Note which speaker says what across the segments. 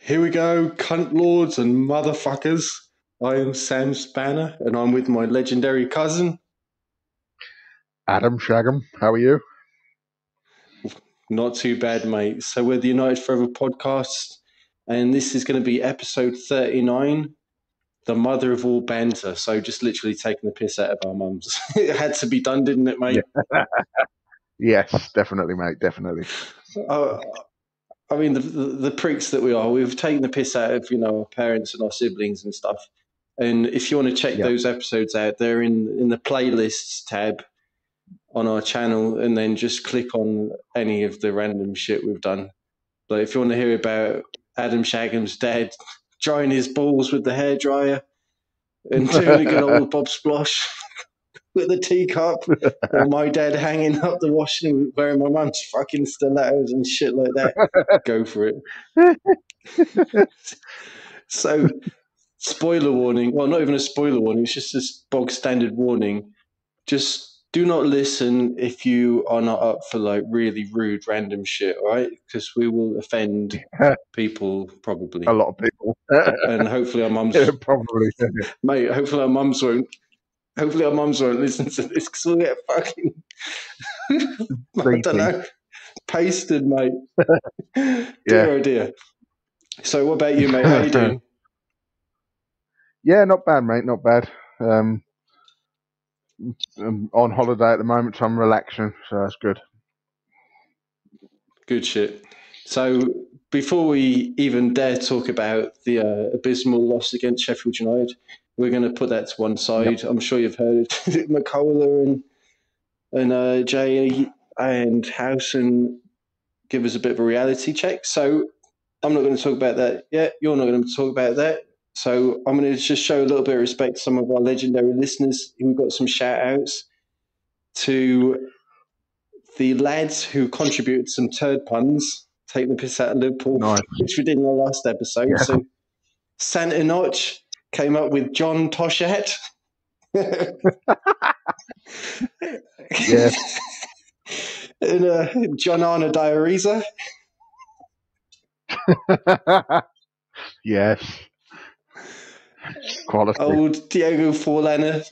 Speaker 1: Here we go, cunt lords and motherfuckers. I am Sam Spanner, and I'm with my legendary cousin,
Speaker 2: Adam Shagham. How are you?
Speaker 1: Not too bad, mate. So we're the United Forever podcast, and this is going to be episode 39, the mother of all banter. So just literally taking the piss out of our mums. It had to be done, didn't it, mate?
Speaker 2: Yeah. Yes, definitely, mate, definitely.
Speaker 1: I mean, the pricks that we are, we've taken the piss out of, our parents and our siblings and stuff. And if you want to check those episodes out, they're in the playlists tab on our channel, and then just click on any of the random shit we've done. Like if you want to hear about Adam Shagham's dad drying his balls with the hairdryer and doing a good old Bob Splosh with a teacup, or my dad hanging up the washing wearing my mum's fucking stilettos and shit like that, go for it. So, spoiler warning. Well, not even a spoiler warning. It's just this bog standard warning. Just do not listen if you are not up for like really rude random shit, all right? Because we will offend people, probably.
Speaker 2: A lot of people.
Speaker 1: And hopefully our mums...
Speaker 2: Probably.
Speaker 1: Mate, hopefully our mums won't listen to this, because we'll get fucking... I don't know. Pasted, mate. Dear oh dear. So what about you, mate? How you doing?
Speaker 2: Yeah, not bad, mate. Not bad. I'm on holiday at the moment, so I'm relaxing, so that's good.
Speaker 1: Good shit. So before we even dare talk about the abysmal loss against Sheffield United, we're going to put that to one side. Yep. I'm sure you've heard McCullough and Jay and Howson give us a bit of a reality check. So I'm not going to talk about that yet. You're not going to talk about that. So I'm going to just show a little bit of respect to some of our legendary listeners. We've got some shout-outs to the lads who contributed some turd puns, taking the piss out of Liverpool, which we did in the last episode. Yeah. So Santa Notch came up with John Toshat.
Speaker 2: Yeah.
Speaker 1: And John Arna Diarrhea.
Speaker 2: Yes. Quality.
Speaker 1: Old Diego Forlana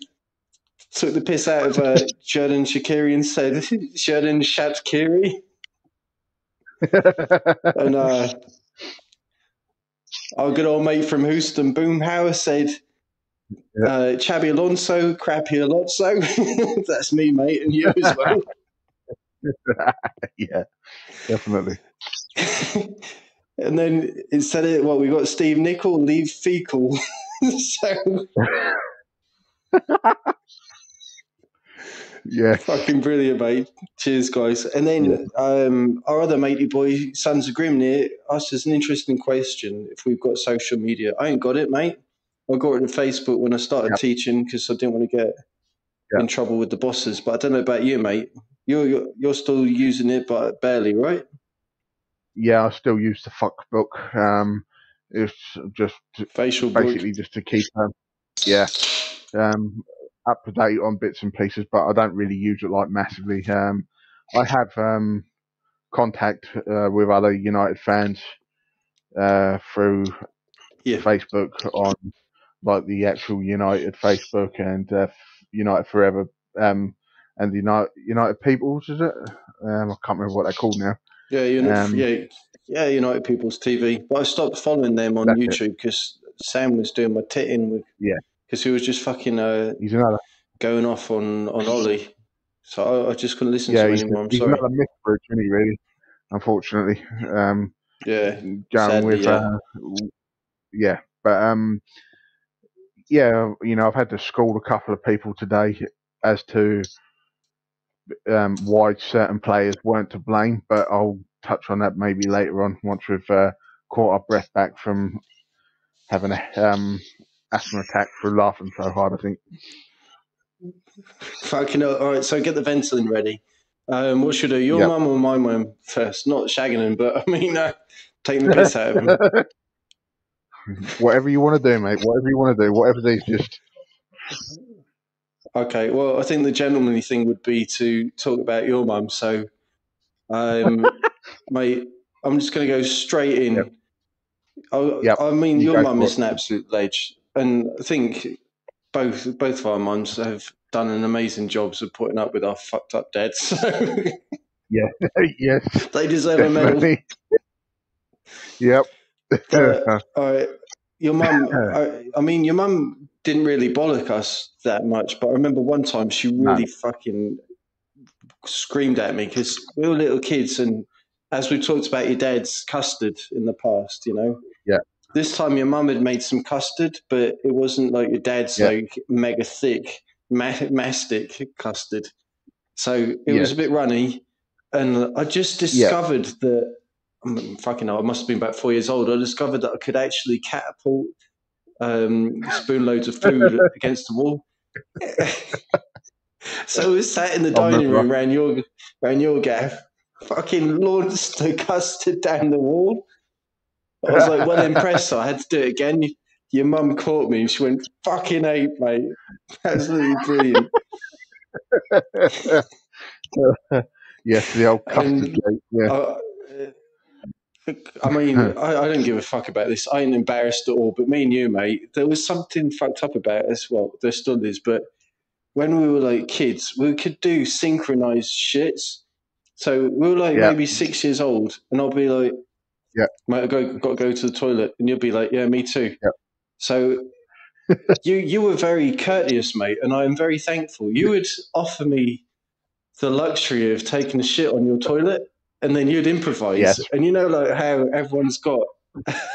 Speaker 1: took the piss out of Xherdan Shaqiri and said Xherdan Shaqiri. And our good old mate from Houston, Boomhauer, said Xabi Alonso, Crappy Alonso. That's me, mate, and you as well.
Speaker 2: Yeah, definitely.
Speaker 1: And then instead of we got Steve Nicol, leave fecal. So
Speaker 2: yeah,
Speaker 1: fucking brilliant, mate. Cheers, guys. And then our other matey boy, Sons of Grimnir, asked us an interesting question. If we've got social media, I ain't got it, mate. I got it on Facebook when I started teaching because I didn't want to get in trouble with the bosses. But I don't know about you, mate. You're still using it, but barely, right?
Speaker 2: Yeah, I still use the fuck book. It's just
Speaker 1: facial
Speaker 2: basically
Speaker 1: book.
Speaker 2: Just to keep up to date on bits and pieces, but I don't really use it like massively. I have contact with other United fans through Facebook on like the actual United Facebook and United Forever and the United Peoples, is it? I can't remember what they're called now.
Speaker 1: Yeah, United People's TV. But I stopped following them on YouTube because Sam was doing my titting with.
Speaker 2: Yeah.
Speaker 1: Because he was just fucking
Speaker 2: he's another
Speaker 1: going off on Ollie. So I just couldn't listen to him anymore. I'm
Speaker 2: he's
Speaker 1: sorry.
Speaker 2: Another myth bridge, isn't he, really? Unfortunately.
Speaker 1: Going
Speaker 2: sadly, with yeah. But yeah, I've had to school a couple of people today as to why certain players weren't to blame, but I'll touch on that maybe later on once we've caught our breath back from having a asthma attack for laughing so hard, I think.
Speaker 1: Fucking hell. All right, so get the Ventolin ready. What should I do? Your mum or my mum first? Not shagging him, but I mean, taking the piss out of him.
Speaker 2: Whatever you want to do, mate. Whatever you want to do. Whatever's easiest.
Speaker 1: Okay, well, I think the gentlemanly thing would be to talk about your mum. So, mate, I'm just going to go straight in. I mean, your mum is an absolute ledge, and I think both of our mums have done an amazing job of putting up with our fucked up dads. So
Speaker 2: yeah, yes,
Speaker 1: they deserve definitely. A medal.
Speaker 2: Yep.
Speaker 1: But, all right, your mum. I mean, your mum didn't really bollock us that much, but I remember one time she really fucking screamed at me because we were little kids, and as we talked about your dad's custard in the past, you know.
Speaker 2: Yeah.
Speaker 1: This time your mum had made some custard, but it wasn't like your dad's like mega thick mastic custard. So it was a bit runny, and I just discovered that. Fucking hell, I must have been about 4 years old. I discovered that I could actually catapult spoon loads of food against the wall. So we sat in the dining room around your gaff, fucking launched the custard down the wall. I was like, well impressed, so I had to do it again. Your mum caught me and she went, fucking ape, mate. Absolutely brilliant.
Speaker 2: Yes, the old custard gate. Yeah.
Speaker 1: I mean, I don't give a fuck about this. I ain't embarrassed at all. But me and you, mate, there was something fucked up about us. Well, there still is. But when we were like kids, we could do synchronized shits. So we were like maybe 6 years old, and I'll be like, mate, I've got to go to the toilet. And you'll be like, yeah, me too.
Speaker 2: Yeah.
Speaker 1: So you were very courteous, mate, and I am very thankful. You would offer me the luxury of taking a shit on your toilet, and then you'd improvise.
Speaker 2: Yes.
Speaker 1: And you know, like how everyone's got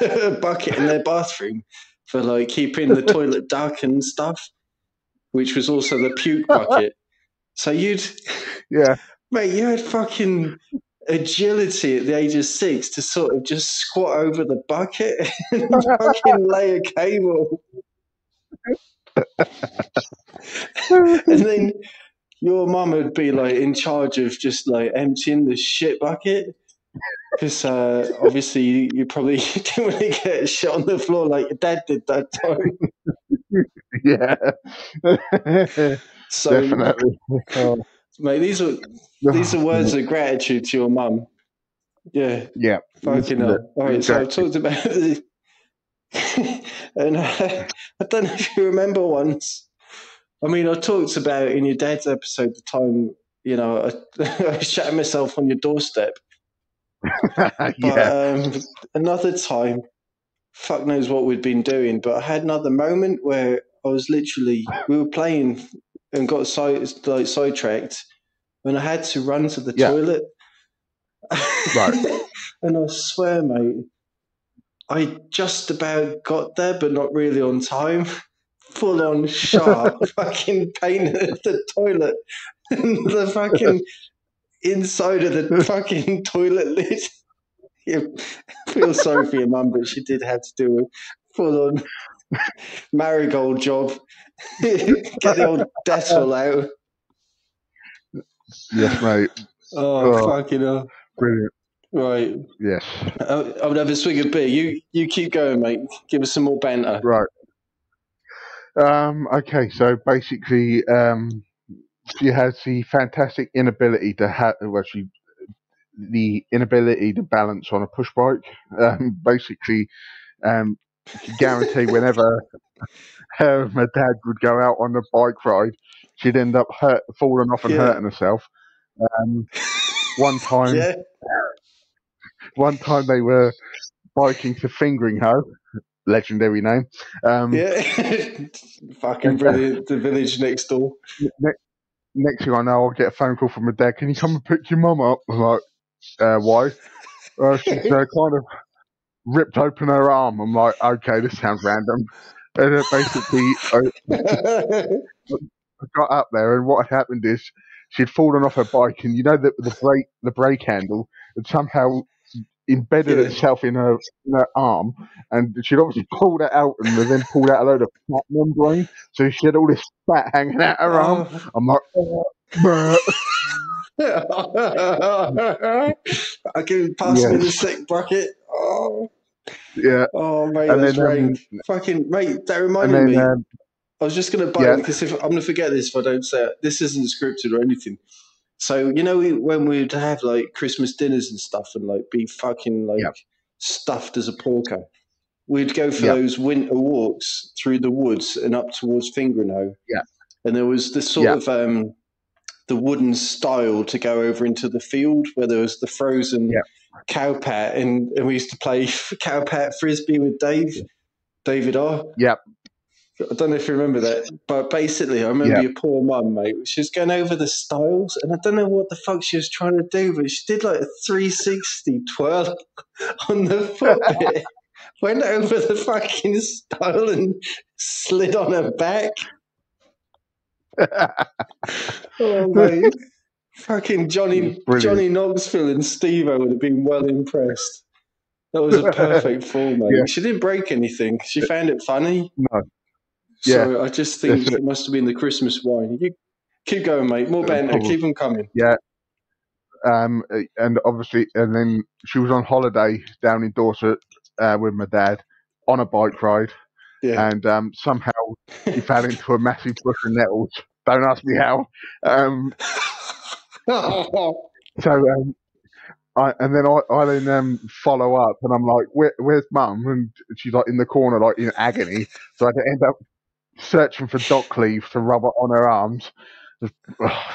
Speaker 1: a bucket in their bathroom for like keeping the toilet dark and stuff, which was also the puke bucket. So you'd, mate, you had fucking agility at the age of 6 to sort of just squat over the bucket and fucking lay a cable. And then your mum would be like in charge of just like emptying the shit bucket because obviously you probably didn't want to get shit on the floor like your dad did that time. So,
Speaker 2: definitely.
Speaker 1: Mate, these are words of gratitude to your mum. Yeah.
Speaker 2: Yeah.
Speaker 1: Fucking hell. All right, so I've talked about it. And I don't know if you remember once. I mean, I talked about in your dad's episode the time, you know, I shat myself on your doorstep. But another time, fuck knows what we'd been doing, but I had another moment where I was literally, we were playing and got sidetracked, and I had to run to the toilet.
Speaker 2: Right.
Speaker 1: And I swear, mate, I just about got there, but not really on time. Full on sharp fucking pain at the toilet. And the fucking inside of the fucking toilet lid. You feel sorry for your mum, but she did have to do a full on marigold job. Get the old Dettol out.
Speaker 2: Yes, mate.
Speaker 1: Oh, fucking hell.
Speaker 2: Brilliant.
Speaker 1: Right.
Speaker 2: Yes.
Speaker 1: I would have a swig of beer. You keep going, mate. Give us some more banter.
Speaker 2: Right. Okay, so basically, she has the fantastic inability to the inability to balance on a push bike. Basically, guarantee whenever my dad would go out on a bike ride, she'd end up falling off and hurting herself. One time they were biking to Fingering Hoe, legendary name.
Speaker 1: Fucking brilliant. The village next door.
Speaker 2: Next thing I know, I'll get a phone call from my dad. Can you come and pick your mum up? I'm like, why? She's kind of ripped open her arm. I'm like, okay, this sounds random. And basically, I got up there, and what happened is she'd fallen off her bike, and you know that the brake handle had somehow embedded
Speaker 1: Yeah.
Speaker 2: itself in her arm, and she'd obviously pulled it out and then pulled out a load of fat membrane, so she had all this fat hanging out her arm.
Speaker 1: Oh.
Speaker 2: I'm like, bruh.
Speaker 1: I can pass me the
Speaker 2: Yes,
Speaker 1: sick bucket. Oh,
Speaker 2: yeah,
Speaker 1: oh, mate,
Speaker 2: and
Speaker 1: that's
Speaker 2: then
Speaker 1: rank. Fucking mate, that
Speaker 2: and
Speaker 1: reminded
Speaker 2: then
Speaker 1: me. I was just going to butt
Speaker 2: yeah,
Speaker 1: in because if I'm going to forget this if I don't say it. This isn't scripted or anything. So when we'd have like Christmas dinners and stuff and like be fucking like
Speaker 2: yeah,
Speaker 1: stuffed as a porker, we'd go for
Speaker 2: yeah,
Speaker 1: those winter walks through the woods and up towards Fingrenow.
Speaker 2: yeah,
Speaker 1: And there was this
Speaker 2: yeah,
Speaker 1: sort of the wooden stile to go over into the field where there was the frozen
Speaker 2: yeah,
Speaker 1: cow pat, and we used to play cow pat frisbee with David R.
Speaker 2: yeah,
Speaker 1: I don't know if you remember that, but basically, I remember
Speaker 2: yeah.
Speaker 1: your poor mum, mate. She was going over the stiles, and I don't know what the fuck she was trying to do, but she did like a 360 twirl on the foot bit, went over the fucking stile and slid on her back. Oh, mate. Fucking Johnny Knoxville and Steve-O would have been well impressed. That was a perfect fall, mate.
Speaker 2: Yeah.
Speaker 1: She didn't break anything. She found it funny.
Speaker 2: No.
Speaker 1: So
Speaker 2: Yeah.
Speaker 1: I just think it must have been the Christmas wine. You keep going, mate. More banter. Keep them coming.
Speaker 2: Yeah. And obviously, and then she was on holiday down in Dorset with my dad on a bike ride.
Speaker 1: Yeah.
Speaker 2: And somehow he fell into a massive bush of nettles. Don't ask me how. So I then follow up, and I'm like, "Where's Mum?" And she's like in the corner, like in agony. So I end up searching for dock leaf to rub it on her arms.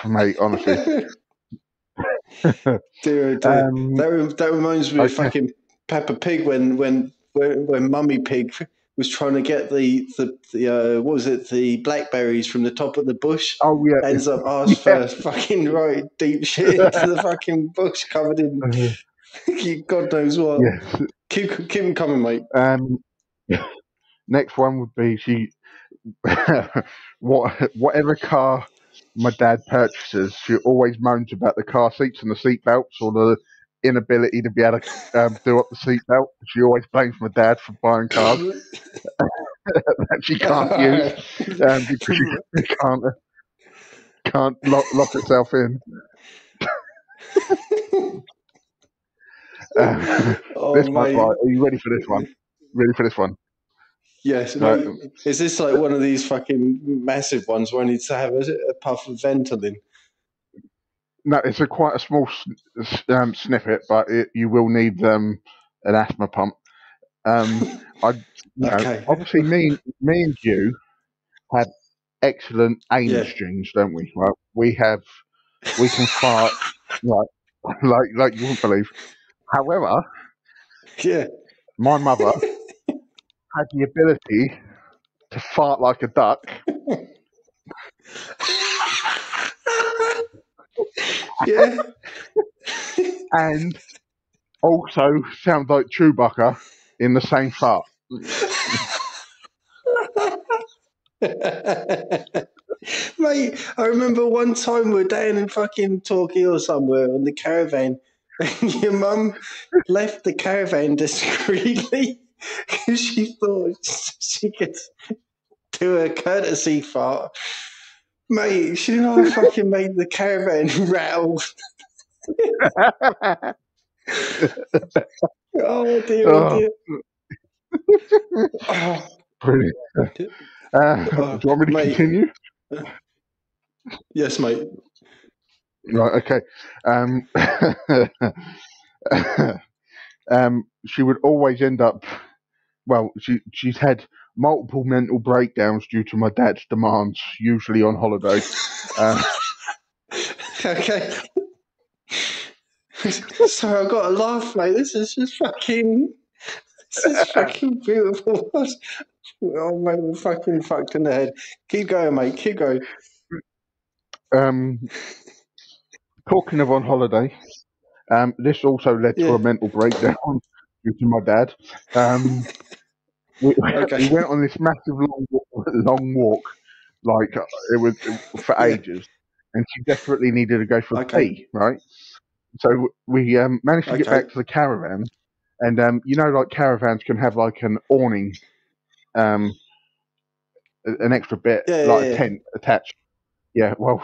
Speaker 2: Mate, honestly.
Speaker 1: Dear, dear. That reminds me of fucking Peppa Pig when Mummy Pig was trying to get the what was it, the blackberries from the top of the bush.
Speaker 2: Oh yeah.
Speaker 1: Ends up ass first, fucking right deep shit into the fucking bush covered in God knows what.
Speaker 2: Yes.
Speaker 1: Keep them coming, mate.
Speaker 2: Next one would be whatever car my dad purchases, she always moans about the car seats and the seat belts, or the inability to be able to do up the seat belt. She always blames my dad for buying cars that she can't use because she can't lock herself in. This one, right? Are you ready for this one? Ready for this one?
Speaker 1: Yes. Right. Mate, is this like one of these fucking massive ones where I need to have a puff of Ventolin?
Speaker 2: No, it's quite a small snippet, but you will need an asthma pump. Obviously, me and you have excellent anus strings, don't we? Right? We can fart like you wouldn't believe. However, my mother had the ability to fart like a duck.
Speaker 1: Yeah.
Speaker 2: And also sounds like Chewbacca in the same fart.
Speaker 1: Mate, I remember one time we were down in fucking Torquay or somewhere on the caravan, and your mum left the caravan discreetly because she thought she could do a courtesy fart. Mate, she fucking made the caravan rattle. Oh dear, dear.
Speaker 2: Oh. Brilliant. Do you want me to continue?
Speaker 1: Yes, mate.
Speaker 2: Right, okay. She would always end up. Well, she's had multiple mental breakdowns due to my dad's demands, usually on holiday.
Speaker 1: Okay. Sorry, I've got to laugh, mate. This is just fucking beautiful. Oh, mate, we're fucking fucked in the head. Keep going, mate. Keep going.
Speaker 2: Talking of on holiday, this also led to a mental breakdown due to my dad. We went on this massive long walk, like it was for ages, and she desperately needed to go for a pee, right? So we managed to get back to the caravan, And like caravans can have like an awning, an extra bit, like a
Speaker 1: Yeah.
Speaker 2: tent attached. Yeah, well,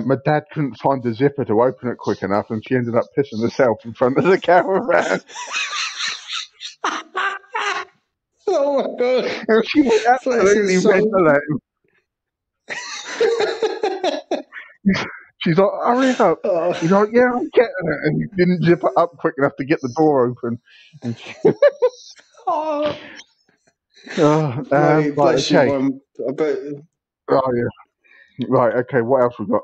Speaker 2: my dad couldn't find the zipper to open it quick enough, and she ended up pissing herself in front of the caravan.
Speaker 1: Oh my god!
Speaker 2: And she went
Speaker 1: Bless
Speaker 2: absolutely
Speaker 1: his soul.
Speaker 2: mental at him. She's like, hurry up.
Speaker 1: Oh.
Speaker 2: He's like, yeah, I'm getting it. And he didn't zip it up quick enough to get the door open. And
Speaker 1: Oh. Mate,
Speaker 2: right,
Speaker 1: bless
Speaker 2: okay.
Speaker 1: you, Mum. I bet.
Speaker 2: Oh, yeah. Right, okay, what else we got?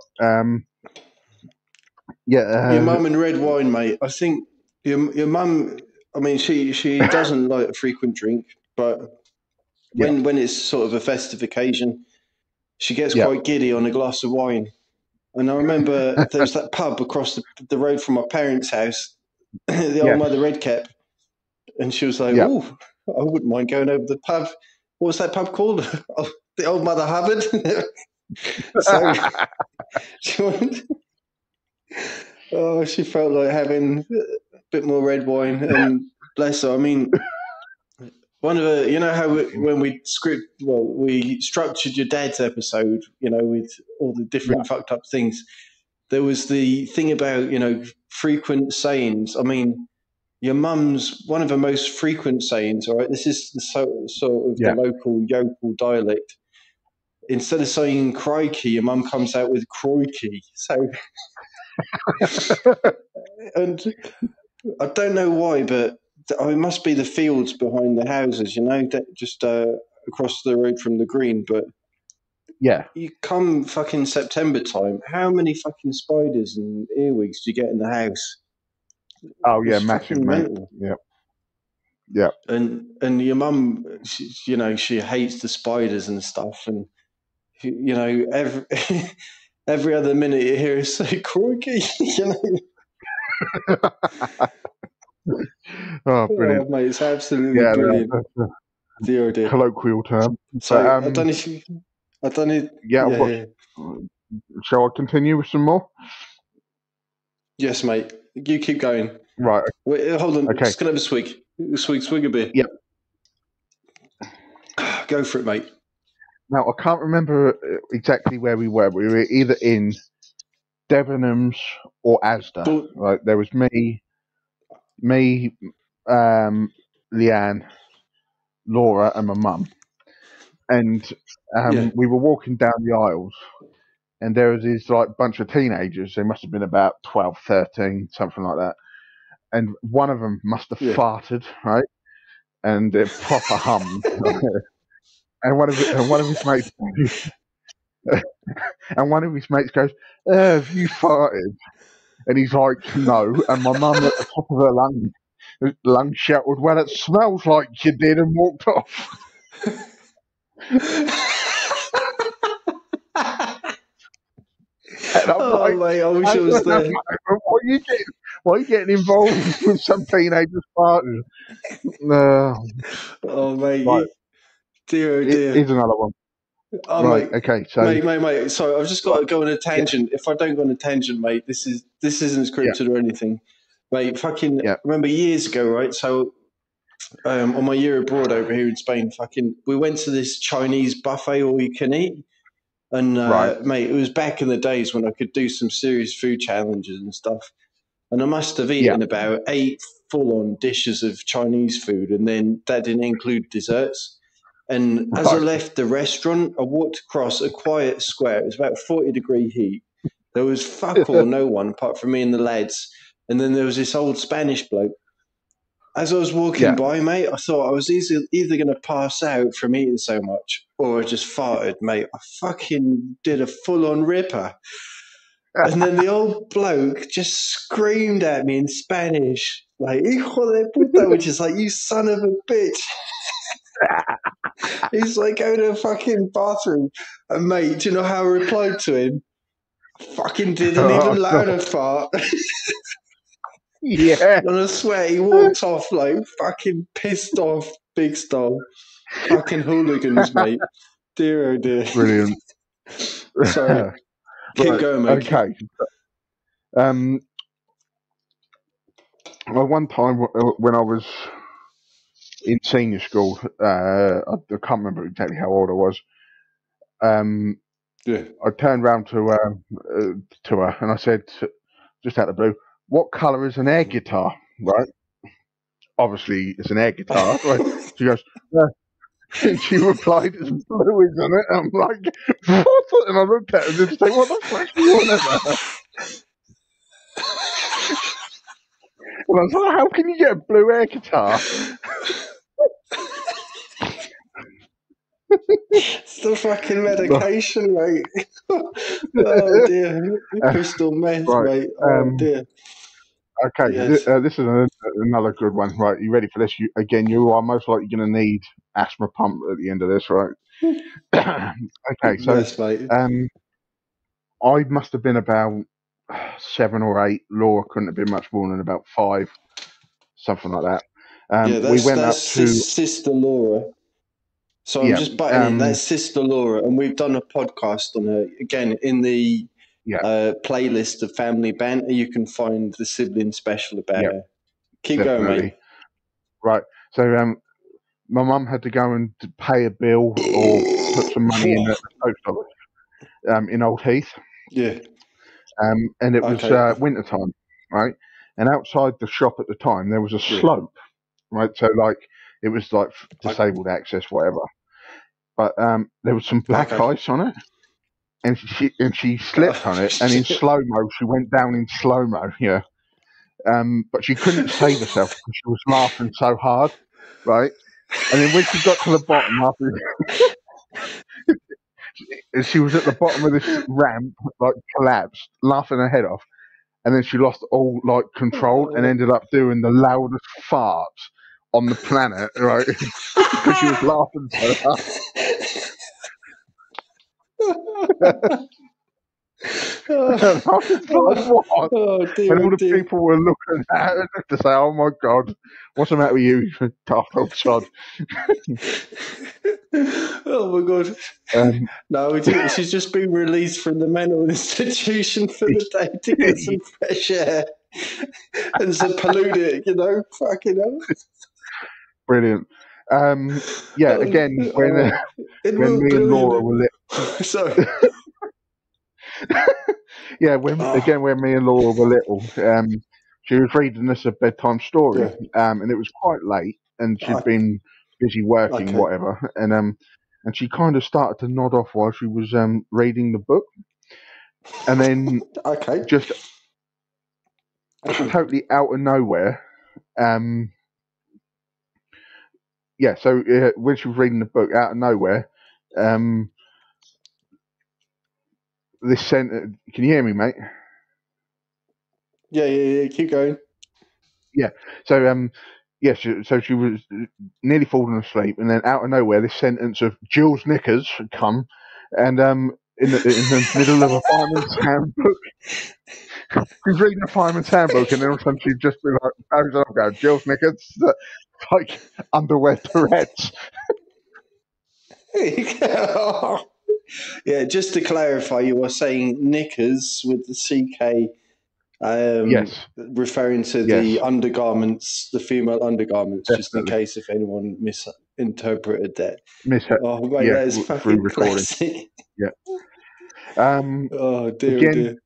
Speaker 1: Your mum and red wine, mate. I think your mum. I mean, she doesn't like a frequent drink, but when it's sort of a festive occasion, she gets quite giddy on a glass of wine. And I remember there was that pub across the road from my parents' house, the old Mother Redcap, and she was like, "Oh, I wouldn't mind going over the pub. What was that pub called? Oh, the old Mother Hubbard." So she went. Oh, she felt like having a bit more red wine, and bless her. I mean, one of the, how when we structured your dad's episode, with all the different fucked up things. There was the thing about frequent sayings. I mean, your mum's one of the most frequent sayings. All right, this is the sort of the local yokel dialect. Instead of saying crikey, your mum comes out with crikey. So. And I don't know why, but it must be the fields behind the houses, just across the road from the green. But you come fucking September time, how many fucking spiders and earwigs do you get in the house?
Speaker 2: Oh yeah,
Speaker 1: it's
Speaker 2: massive,
Speaker 1: fucking
Speaker 2: mate.
Speaker 1: mental.
Speaker 2: Yeah.
Speaker 1: And your mum, she hates the spiders and stuff, and every every other minute you hear her say "crikey,"
Speaker 2: Oh, brilliant.
Speaker 1: Oh, mate, it's absolutely brilliant. Dear, dear.
Speaker 2: Colloquial term.
Speaker 1: So I don't know if you. I don't know.
Speaker 2: Yeah. Shall I continue with some more?
Speaker 1: Yes, mate. You keep going.
Speaker 2: Right.
Speaker 1: Wait, hold on.
Speaker 2: Okay.
Speaker 1: Just gonna have a swig of beer.
Speaker 2: Yep.
Speaker 1: Go for it, mate.
Speaker 2: Now I can't remember exactly where we were. We were either in Debenhams or Asda. Right. There was me, Leanne, Laura, and my mum, and we were walking down the aisles, and there was this like bunch of teenagers. They must have been about 12, 13, something like that. And one of them must have farted, right? And it proper hummed. And one of his mates, goes, "Have you farted?" And he's like, "No." And my mum at the top of her lungs shouted, "Well, it smells like you did," and walked off. And I'm like,
Speaker 1: mate, I wish I was there.
Speaker 2: Why are you getting involved with some teenagers farting?
Speaker 1: Oh, mate.
Speaker 2: Right.
Speaker 1: Dear.
Speaker 2: Here's another one.
Speaker 1: Oh,
Speaker 2: right.
Speaker 1: Mate.
Speaker 2: Okay. So,
Speaker 1: mate. Sorry, I've just got to go on a tangent. If I don't go on a tangent, mate, this isn't scripted or anything, mate. Fucking remember years ago, right? So, on my year abroad over here in Spain, we went to this Chinese buffet all you can eat. And, mate, it was back in the days when I could do some serious food challenges and stuff. And I must have eaten about 8 full-on dishes of Chinese food, and then that didn't include desserts. And as I left the restaurant, I walked across a quiet square. It was about 40-degree heat. There was fuck all, no one, apart from me and the lads. And then there was this old Spanish bloke. As I was walking by, mate, I thought I was either going to pass out from eating so much or I just farted, mate. I fucking did a full-on ripper. And then the old bloke just screamed at me in Spanish, like, "Hijo de puta," which is like, "You son of a bitch." He's like, "Go to the fucking bathroom." And, mate, do you know how I replied to him? Fucking didn't even louder fart.
Speaker 2: Yeah.
Speaker 1: And I swear he walked off like fucking pissed off, big style. Fucking hooligans, mate. Dear, oh dear.
Speaker 2: Brilliant.
Speaker 1: Sorry. Keep going, mate.
Speaker 2: Okay. Well, one time when I was in senior school, I can't remember exactly how old I was.
Speaker 1: Yeah.
Speaker 2: I turned round to her and I said, just out of the blue, "What colour is an air guitar?" Right? Obviously, it's an air guitar, right? She goes, and she replied, "It's blue, isn't it?" I'm like, "What?" And I looked at her and just say, "What the fuck are you on about?" And I was like, "How can you get a blue air guitar?"
Speaker 1: It's the fucking medication, mate. Oh dear, crystal meth,
Speaker 2: Right.
Speaker 1: mate. Oh dear.
Speaker 2: Okay.
Speaker 1: Yes.
Speaker 2: This is another good one. Right. You ready for this? You are most likely going to need asthma pump at the end of this, right? Okay. So,
Speaker 1: Yes, mate.
Speaker 2: I must have been about 7 or 8. Laura couldn't have been much more than about 5, something like that.
Speaker 1: Yeah,
Speaker 2: We went
Speaker 1: that's
Speaker 2: up to
Speaker 1: Sister Laura. So I'm
Speaker 2: yeah,
Speaker 1: just butting in. That's Sister Laura, and we've done a podcast on her again in the
Speaker 2: yeah,
Speaker 1: playlist of Family Banter. You can find the sibling special about
Speaker 2: yeah,
Speaker 1: her. Keep going, mate.
Speaker 2: definitely. Right. So my mum had to go and pay a bill or put some money in at the post office in Old Heath.
Speaker 1: Yeah.
Speaker 2: And it was
Speaker 1: Okay.
Speaker 2: winter time, right? And outside the shop at the time there was a
Speaker 1: Yeah.
Speaker 2: slope, right? So like it was like
Speaker 1: Okay.
Speaker 2: disabled access, whatever. But there was some black ice on it, and she slipped on it, and in slow mo she went down in slow mo. Yeah. But she couldn't save herself because she was laughing so hard, right? And then when she got to the bottom, after she was at the bottom of this ramp, like collapsed, laughing her head off, and then she lost all like control and ended up doing the loudest farts on the planet, right? Because she was laughing so hard. And I was like, "What?"
Speaker 1: Oh
Speaker 2: And
Speaker 1: dear,
Speaker 2: all
Speaker 1: oh
Speaker 2: the
Speaker 1: dear.
Speaker 2: people were looking at her to say, "Oh my god, what's the matter with you, tough old sod?"
Speaker 1: Oh my god.
Speaker 2: Um,
Speaker 1: No, she's just been released from the mental institution for the day to get some fresh air and to pollute it, fucking hell.
Speaker 2: Brilliant. Yeah, again, when
Speaker 1: It
Speaker 2: when
Speaker 1: will
Speaker 2: me and
Speaker 1: brilliant.
Speaker 2: Laura were
Speaker 1: Sorry.
Speaker 2: yeah, when me and Laura were little, she was reading us a bedtime story,
Speaker 1: Yeah.
Speaker 2: and it was quite late, and she'd been busy working,
Speaker 1: Okay.
Speaker 2: whatever, and she kind of started to nod off while she was reading the book, and then
Speaker 1: Okay.
Speaker 2: just totally out of nowhere, yeah. So when she was reading the book, out of nowhere, um, this sentence. Can you hear me, mate?
Speaker 1: Yeah. Keep going.
Speaker 2: Yeah. So yeah. So she was nearly falling asleep, and then out of nowhere, this sentence of Jill's knickers had come, and in the middle of a fireman's handbook. She's reading a fireman's handbook, and then all of a sudden she'd just be like, "How's that go? Jill's knickers, like underwear Tourette's."
Speaker 1: Yeah, just to clarify, you were saying knickers with the CK,
Speaker 2: Yes.
Speaker 1: referring to the
Speaker 2: Yes.
Speaker 1: undergarments, the female undergarments, just in
Speaker 2: Definitely.
Speaker 1: case if anyone misinterpreted that.
Speaker 2: Miss her.
Speaker 1: Oh, mate,
Speaker 2: Yeah.
Speaker 1: that is
Speaker 2: Through
Speaker 1: fucking
Speaker 2: recording.
Speaker 1: classic.
Speaker 2: Yeah. Um.
Speaker 1: Oh, dear, oh,
Speaker 2: Again,
Speaker 1: dear.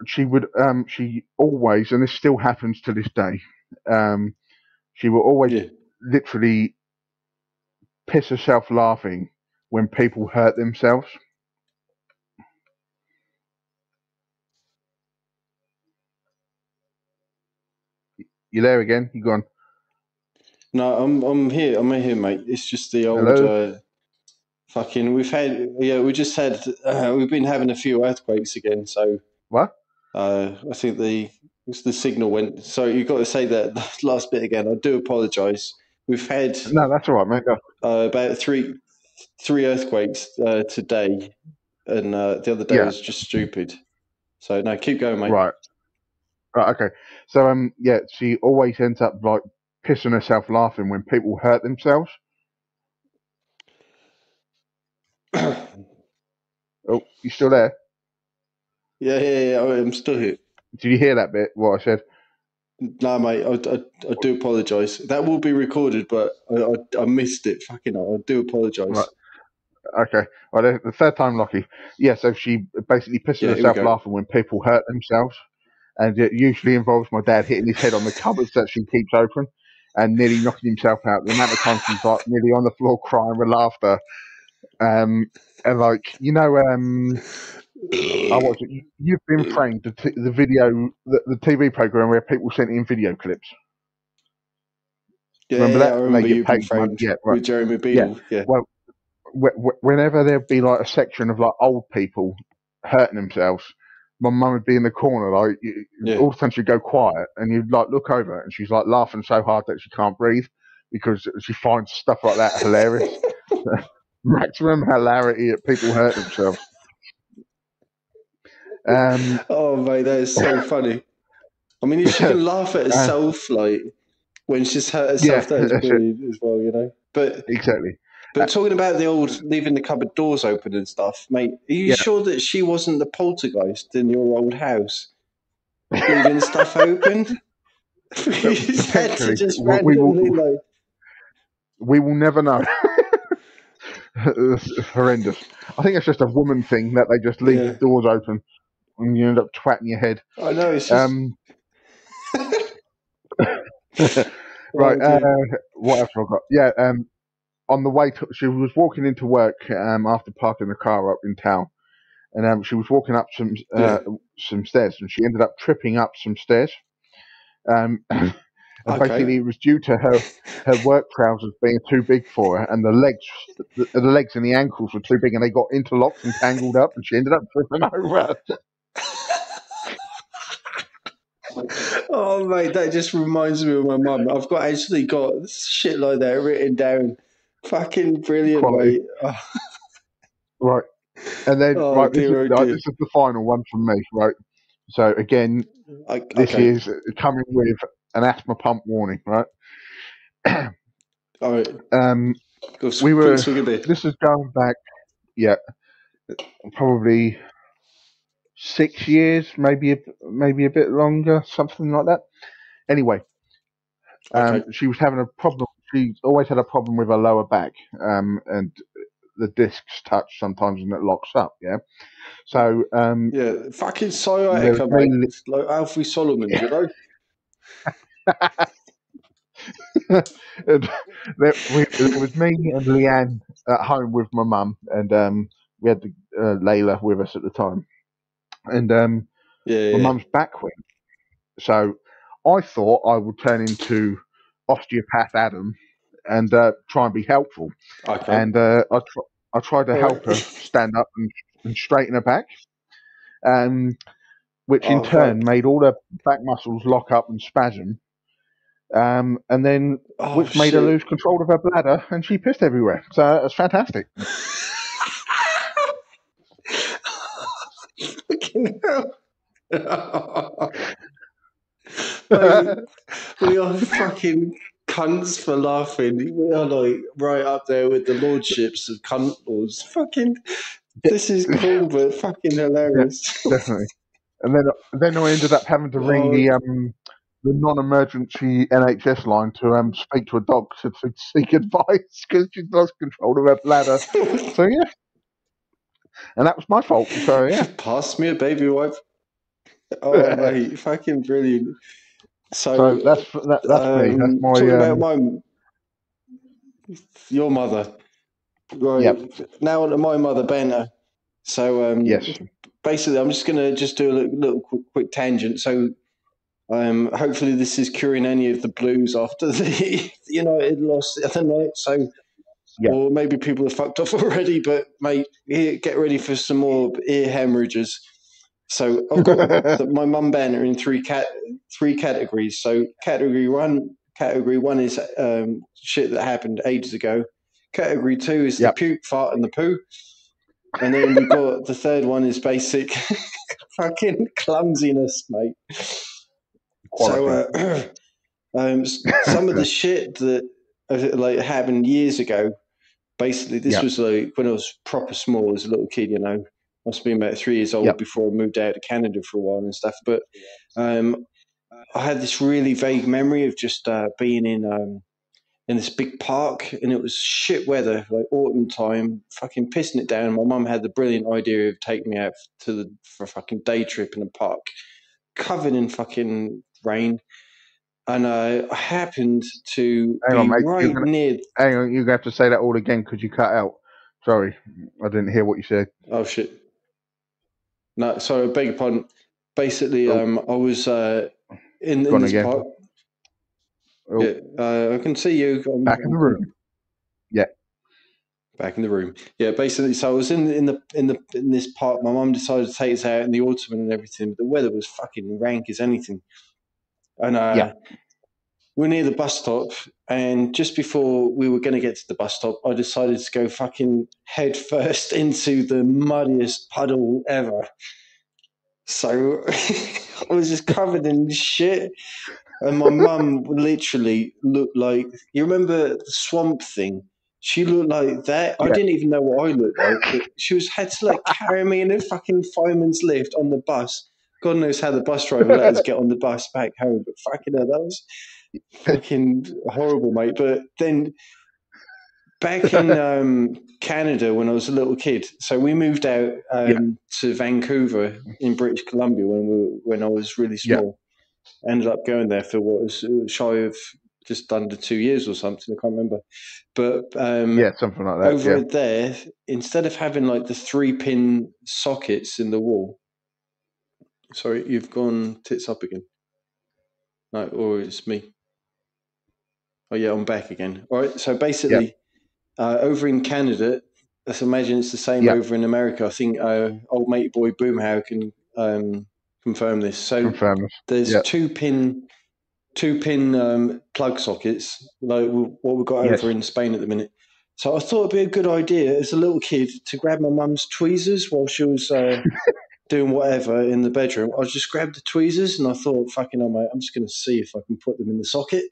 Speaker 2: she would. She always, and this still happens to this day. She will always
Speaker 1: Yeah.
Speaker 2: literally piss herself laughing when people hurt themselves. You there again? You gone?
Speaker 1: No, I'm here. I'm here, mate. It's just the old
Speaker 2: Hello?
Speaker 1: fucking. We've been having a few earthquakes again, so
Speaker 2: What?
Speaker 1: I think the signal went. So you've got to say that last bit again. I do apologise. We've had
Speaker 2: No, that's all right, mate. Go.
Speaker 1: about three earthquakes today, and the other day
Speaker 2: Yeah.
Speaker 1: was just stupid. So no, keep going, mate.
Speaker 2: Right. Right. Okay. So yeah, she always ends up like pissing herself laughing when people hurt themselves. Oh, you still there?
Speaker 1: Yeah. I'm still here.
Speaker 2: Did you hear that bit? What I said?
Speaker 1: No, mate, I do apologise. That will be recorded, but I missed it. Fucking hell, I do
Speaker 2: Right.
Speaker 1: apologise.
Speaker 2: Okay. Well, the third time lucky. Yeah. So she basically pisses
Speaker 1: Yeah, here we
Speaker 2: herself
Speaker 1: go.
Speaker 2: laughing when people hurt themselves, and it usually involves my dad hitting his head on the cupboards that she keeps open, and nearly knocking himself out. The amount of times he's like nearly on the floor crying with laughter. And like oh, what's it? You've been framed. The video, the TV program where people sent in video clips. Remember
Speaker 1: Yeah, I
Speaker 2: that? And they
Speaker 1: remember
Speaker 2: get
Speaker 1: You've Been
Speaker 2: paid money.
Speaker 1: Framed
Speaker 2: Yeah, right.
Speaker 1: with Jeremy
Speaker 2: Yeah.
Speaker 1: Beadle. Yeah.
Speaker 2: Well, whenever there'd be like a section of like old people hurting themselves, my mum would be in the corner, like
Speaker 1: Yeah.
Speaker 2: all of a sudden she'd go quiet, and you'd like look over, and she's like laughing so hard that she can't breathe because she finds stuff like that hilarious. Maximum hilarity at people hurt themselves.
Speaker 1: Oh, mate, that is so funny. I mean, if she can laugh at herself, like when she's hurt herself,
Speaker 2: yeah,
Speaker 1: that is
Speaker 2: that's it.
Speaker 1: brilliant as well, you know. But
Speaker 2: Exactly.
Speaker 1: talking about the old leaving the cupboard doors open and stuff, mate, are you
Speaker 2: Yeah.
Speaker 1: sure that she wasn't the poltergeist in your old house, leaving stuff open? You just had to
Speaker 2: Potentially,
Speaker 1: just
Speaker 2: we will
Speaker 1: randomly, like,
Speaker 2: we will never know. It's horrendous. I think it's just a woman thing that they just leave
Speaker 1: yeah.
Speaker 2: the doors open and you end up twatting your head.
Speaker 1: I know it's just.
Speaker 2: Right.
Speaker 1: Oh, dear.
Speaker 2: What else have I got? Yeah. On the way, she was walking into work after parking the car up in town, and she was walking up some stairs, and she ended up tripping up some stairs. And
Speaker 1: Okay.
Speaker 2: basically, it was due to her work trousers being too big for her, and the legs and the ankles were too big, and they got interlocked and tangled up, and she ended up tripping over.
Speaker 1: Oh, mate, that just reminds me of my mum. I've actually got shit like that written down. Fucking brilliant,
Speaker 2: Quality.
Speaker 1: mate. Oh.
Speaker 2: Right. And then,
Speaker 1: Oh, dear,
Speaker 2: this is the final one from me, right? So again, this
Speaker 1: okay.
Speaker 2: is coming with an asthma pump warning, right?
Speaker 1: All right.
Speaker 2: This is going back, probably 6 years, maybe a bit longer, something like that. Anyway, she was having a problem. She's always had a problem with her lower back, and the discs touch sometimes and it locks up. Yeah. So
Speaker 1: fucking sciatica, mate. It's like Alfie Solomon, you know.
Speaker 2: It was me and Leanne at home with my mum, and we had Layla with us at the time, and my mum's back went. So I thought I would turn into osteopath Adam and try and be helpful.
Speaker 1: Okay.
Speaker 2: And I tried to help her stand up and straighten her back, which in turn made all her back muscles lock up and spasm. And then which made her lose control of her bladder, and she pissed everywhere. So it was fantastic.
Speaker 1: Fucking hell. Mate, we are fucking cunts for laughing. We are like right up there with the lordships of cunt laws. Fucking, this is cool, but fucking hilarious.
Speaker 2: Yeah, definitely. And then I ended up having to ring the non-emergency NHS line to speak to a doctor to seek advice because she'd lost control of her bladder. So yeah, and that was my fault. So yeah,
Speaker 1: pass me a baby wipe. Oh mate, fucking brilliant. So
Speaker 2: that's me. That's my
Speaker 1: talking about your mother, right?
Speaker 2: Yep.
Speaker 1: Now on to my mother, banter. So
Speaker 2: yes.
Speaker 1: Basically, I'm just gonna do a little quick tangent. So hopefully this is curing any of the blues after the United loss the other night. So, or maybe people are fucked off already. But mate, get ready for some more ear hemorrhages. So I've got my mum banner in three categories. So category one is shit that happened ages ago. Category 2 is the puke, fart, and the poo. And then we've got the third one is basic fucking clumsiness, mate. Quality. So some of the shit that like happened years ago. Basically, this was like when I was proper small as a little kid. You know, must have been about 3 years old before I moved out to Canada for a while and stuff. But I had this really vague memory of just being in this big park, and it was shit weather, like autumn time, fucking pissing it down. My mum had the brilliant idea of taking me out for a fucking day trip in a park, covered in fucking rain, and I happened to
Speaker 2: Hang on,
Speaker 1: be
Speaker 2: mate.
Speaker 1: right near.
Speaker 2: Hang on, you're gonna have to say that all again because you cut out. Sorry, I didn't hear what you said.
Speaker 1: Oh shit! No, sorry, I beg your pardon. Basically,
Speaker 2: Oh,
Speaker 1: I was in
Speaker 2: gone
Speaker 1: this
Speaker 2: again.
Speaker 1: park.
Speaker 2: Oh,
Speaker 1: Yeah, I can see you.
Speaker 2: back in the room. Yeah.
Speaker 1: Back in the room. Yeah, basically, so I was in this park. My mum decided to take us out in the autumn and everything, but the weather was fucking rank as anything. And
Speaker 2: Yeah.
Speaker 1: we're near the bus stop, and just before we were going to get to the bus stop, I decided to go fucking head first into the muddiest puddle ever. So I was just covered in shit. And my mum literally looked like, you remember the Swamp Thing? She looked like that. I
Speaker 2: Yeah.
Speaker 1: didn't even know what I looked like, but she had to like carry me in a fucking fireman's lift on the bus. God knows how the bus driver let us get on the bus back home, but fucking hell, that was fucking horrible, mate. But then back in Canada when I was a little kid, so we moved out to Vancouver in British Columbia when I was really small. Ended up going there for what was shy of just under 2 years or something. I can't remember. But
Speaker 2: something like that.
Speaker 1: over there, instead of having like the 3-pin sockets in the wall, sorry, you've gone tits up again. No, or it's me. Oh yeah, I'm back again. All right. So basically, over in Canada, let's imagine it's the same over in America. I think old mate boy Boomhauer can confirm this. So there's 2-pin plug sockets, like what we've got over in Spain at the minute. So I thought it'd be a good idea as a little kid to grab my mum's tweezers while she was doing whatever in the bedroom. I just grabbed the tweezers and I thought, fucking hell, mate, I'm just going to see if I can put them in the socket.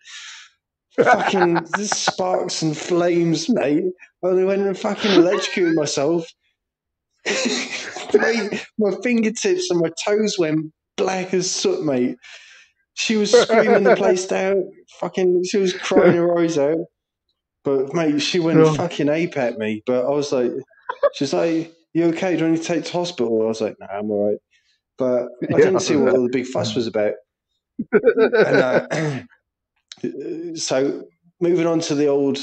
Speaker 1: Fucking sparks and flames, mate. I went and fucking electrocuted myself. Mate, my fingertips and my toes went black as soot, mate. She was screaming the place down. Fucking, she was crying her eyes out. But mate, she went fucking ape at me. But I was like, she's like, "You okay? Do you want to take to hospital?" I was like, "Nah, I'm all right." But I didn't see what all the big fuss was about. And so moving on to the old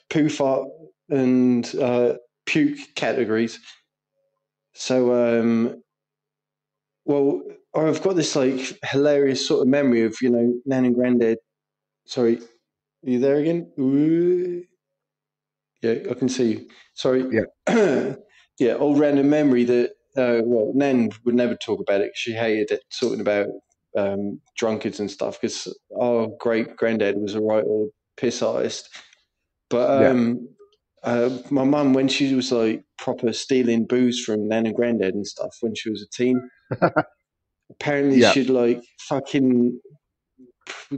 Speaker 1: poo fart and puke categories. So, well, I've got this like hilarious sort of memory of, Nan and Granddad. Sorry, are you there again? Ooh. Yeah, I can see you. Sorry.
Speaker 2: Yeah.
Speaker 1: Yeah, old random memory that, Nan would never talk about it because she hated it, talking about drunkards and stuff, because our great granddad was a right old piss artist. But my mum, when she was like proper stealing booze from Nan and Granddad and stuff when she was a teen, apparently she'd like fucking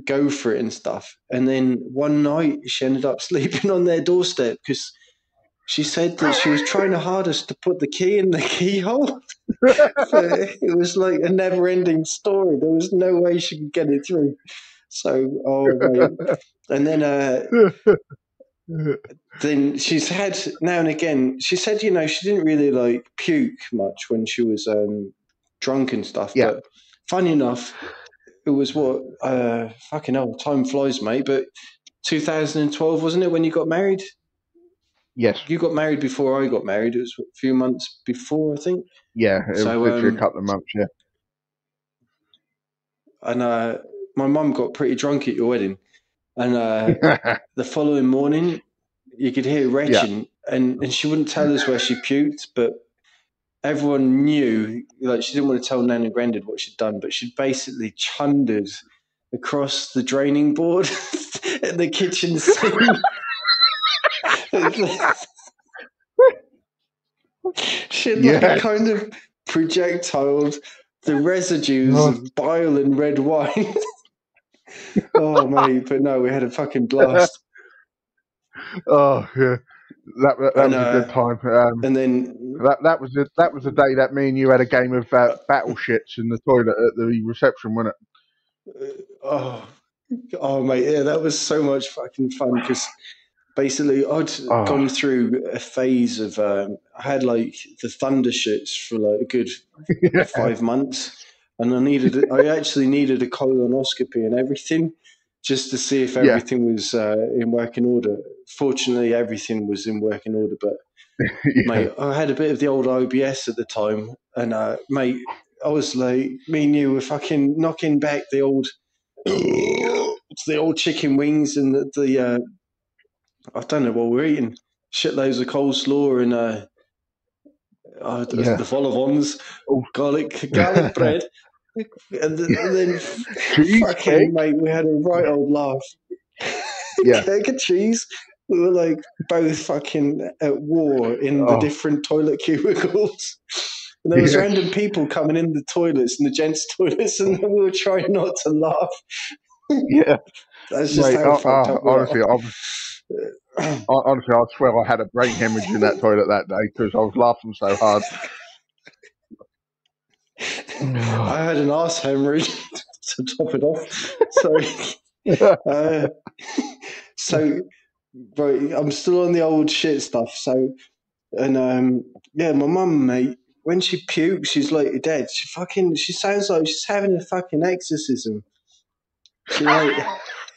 Speaker 1: go for it and stuff. And then one night she ended up sleeping on their doorstep because she said that she was trying her hardest to put the key in the keyhole. It was like a never-ending story. There was no way she could get it through. So, mate. And then she's had now and again. She said, she didn't really like puke much when she was drunk and stuff.
Speaker 2: Yeah.
Speaker 1: But funny enough, it was fucking hell, time flies, mate. But 2012, wasn't it, when you got married?
Speaker 2: Yes.
Speaker 1: You got married before I got married. It was a few months before, I think.
Speaker 2: Yeah, it was literally a couple of months, yeah.
Speaker 1: And my mum got pretty drunk at your wedding. And the following morning, you could hear retching. And she wouldn't tell us where she puked, but everyone knew, like, she didn't want to tell Nan and Grandad what she'd done, but she'd basically chundered across the draining board at the kitchen sink. She'd like kind of projectiled the residues of bile and red wine. Oh, mate, but no, we had a fucking blast.
Speaker 2: Oh, yeah. That was a good time.
Speaker 1: And then
Speaker 2: that was the day that me and you had a game of battle shits in the toilet at the reception, wasn't it?
Speaker 1: Oh, oh, mate, yeah, that was so much fucking fun because basically I'd gone through a phase of I had like the thunder shits for like a good
Speaker 2: yeah,
Speaker 1: 5 months, and I actually needed a colonoscopy and everything just to see if
Speaker 2: yeah,
Speaker 1: everything was in working order. Fortunately, everything was in working order, but
Speaker 2: yeah,
Speaker 1: mate, I had a bit of the old IBS at the time, and mate, I was like, me and you were fucking knocking back the old chicken wings and the I don't know what we're eating. Shitloads of coleslaw and
Speaker 2: yeah.
Speaker 1: the vol au vents,
Speaker 2: Oh.
Speaker 1: garlic bread, and then
Speaker 2: Cheese,
Speaker 1: fucking
Speaker 2: egg.
Speaker 1: mate, we had a right old laugh.
Speaker 2: Yeah.
Speaker 1: Egg and cheese. We were like both fucking at war in the
Speaker 2: Oh,
Speaker 1: different toilet cubicles. And there was
Speaker 2: yes.
Speaker 1: random people coming in the toilets and the gents' toilets, and we were trying not to laugh.
Speaker 2: Yeah,
Speaker 1: That's just
Speaker 2: mate.
Speaker 1: how fucked up we are.
Speaker 2: Honestly, I swear I had a brain hemorrhage in that toilet that day because I was laughing so hard.
Speaker 1: I had an arse hemorrhage to top it off. So right, I'm still on the old shit stuff. So, and yeah, my mum, mate, when she pukes, she's like dead. She sounds like she's having a fucking exorcism. She like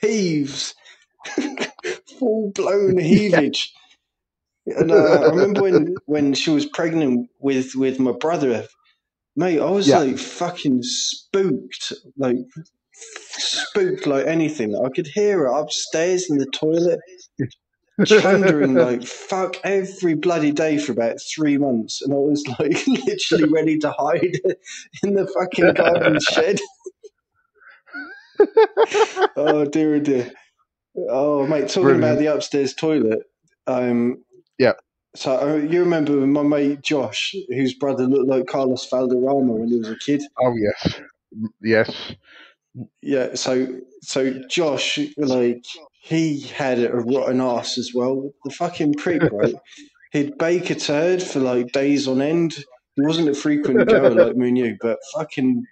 Speaker 1: heaves, full blown heavage. And I remember when she was pregnant with my brother, mate, I was
Speaker 2: Yeah.
Speaker 1: like fucking spooked like anything. I could hear her upstairs in the toilet thundering like fuck every bloody day for about 3 months, and I was like literally ready to hide in the fucking garden shed. Oh dear, oh dear. Oh mate, talking about
Speaker 2: Brilliant.
Speaker 1: the upstairs toilet.
Speaker 2: Yeah.
Speaker 1: So you remember my mate Josh, whose brother looked like Carlos Valderrama when he was a kid?
Speaker 2: Oh, yes. Yes.
Speaker 1: Yeah. So Josh, like, he had a rotten ass as well. The fucking prick, right? He'd bake a turd for like days on end. He wasn't a frequent goer like me and you, but fucking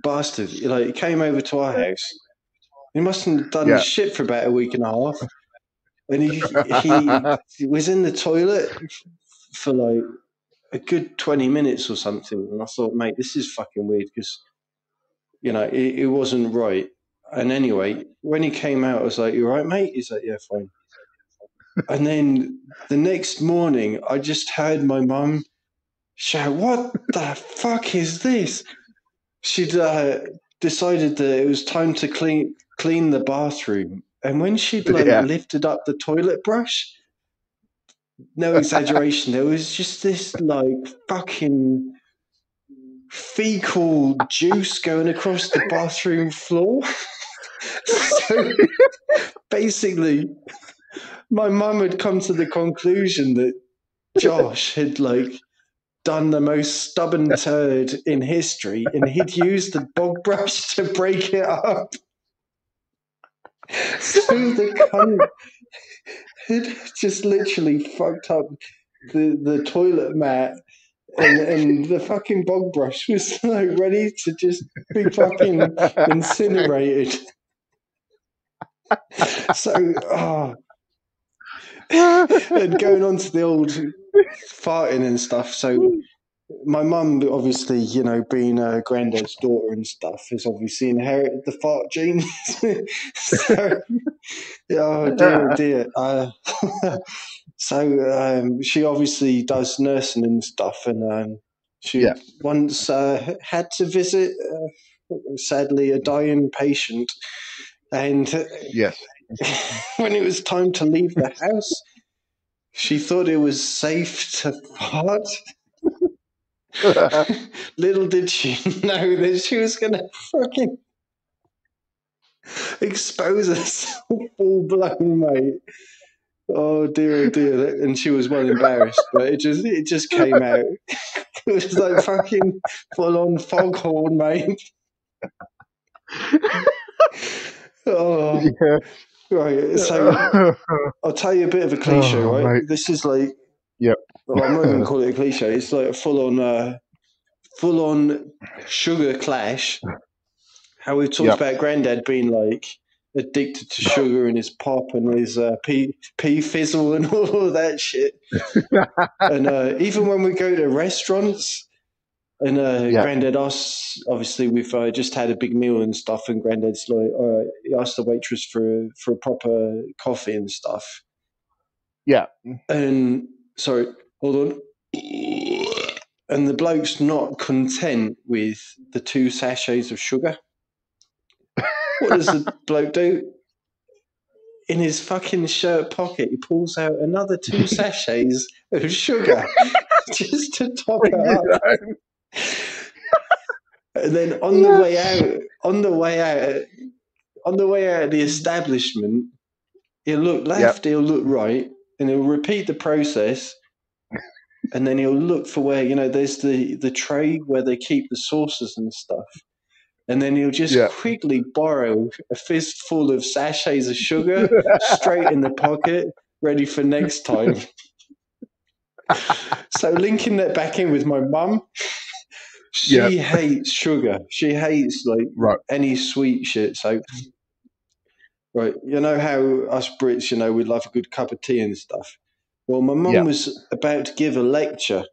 Speaker 1: bastard. Like, he came over to our house. He mustn't have done
Speaker 2: Yeah.
Speaker 1: shit for about a week and a half. And he was in the toilet for like a good 20 minutes or something. And I thought, mate, this is fucking weird because, it wasn't right. And anyway, when he came out, I was like, you all right, mate? He's like, yeah, fine. And then the next morning, I just heard my mum shout, what the fuck is this? She'd decided that it was time to clean the bathroom. And when she'd like
Speaker 2: Yeah.
Speaker 1: lifted up the toilet brush, no exaggeration, there was just this like fucking fecal juice going across the bathroom floor. So basically, my mum had come to the conclusion that Josh had like done the most stubborn turd in history, and he'd used the bog brush to break it up. So the cunt had just literally fucked up the toilet mat, and the fucking bog brush was like ready to just be fucking incinerated. So, and going on to the old farting and stuff. So, my mum, obviously, being a granddad's daughter and stuff, has obviously inherited the fart gene. So, oh dear, oh dear. So she obviously does nursing and stuff, and she
Speaker 2: Yeah.
Speaker 1: once had to visit, sadly, a dying patient. And
Speaker 2: Yes.
Speaker 1: when it was time to leave the house, she thought it was safe to fart. Little did she know that she was going to fucking expose herself full blown, mate. Oh dear, oh dear. And she was well embarrassed, but it just came out. It was like fucking full on foghorn, mate. Oh,
Speaker 2: Yeah.
Speaker 1: right. So I'll tell you a bit of a cliche,
Speaker 2: Oh,
Speaker 1: right?
Speaker 2: mate.
Speaker 1: This is like,
Speaker 2: Yep.
Speaker 1: well, I'm not even call it a cliche. It's like a full on sugar clash. how we talked about Granddad being like addicted to sugar and his pop and his pea fizzle and all of that shit. And even when we go to restaurants and Granddad asks, obviously we've just had a big meal and stuff, and Granddad's like, he asked the waitress for a proper coffee and stuff.
Speaker 2: Yeah.
Speaker 1: And sorry, hold on. And the bloke's not content with the 2 sachets of sugar. What does the bloke do? In his fucking shirt pocket, he pulls out another 2 sachets of sugar just to top it up. And then on the way out of the establishment, he'll look left, he'll look right, and he'll repeat the process. And then he'll look for where, there's the tray where they keep the sauces and stuff. And then he'll just quickly borrow a fistful of sachets of sugar straight in the pocket, ready for next time. So linking that back in with my mum, she hates sugar. She hates any sweet shit. So, you know how us Brits, we love a good cup of tea and stuff. Well, my mum was about to give a lecture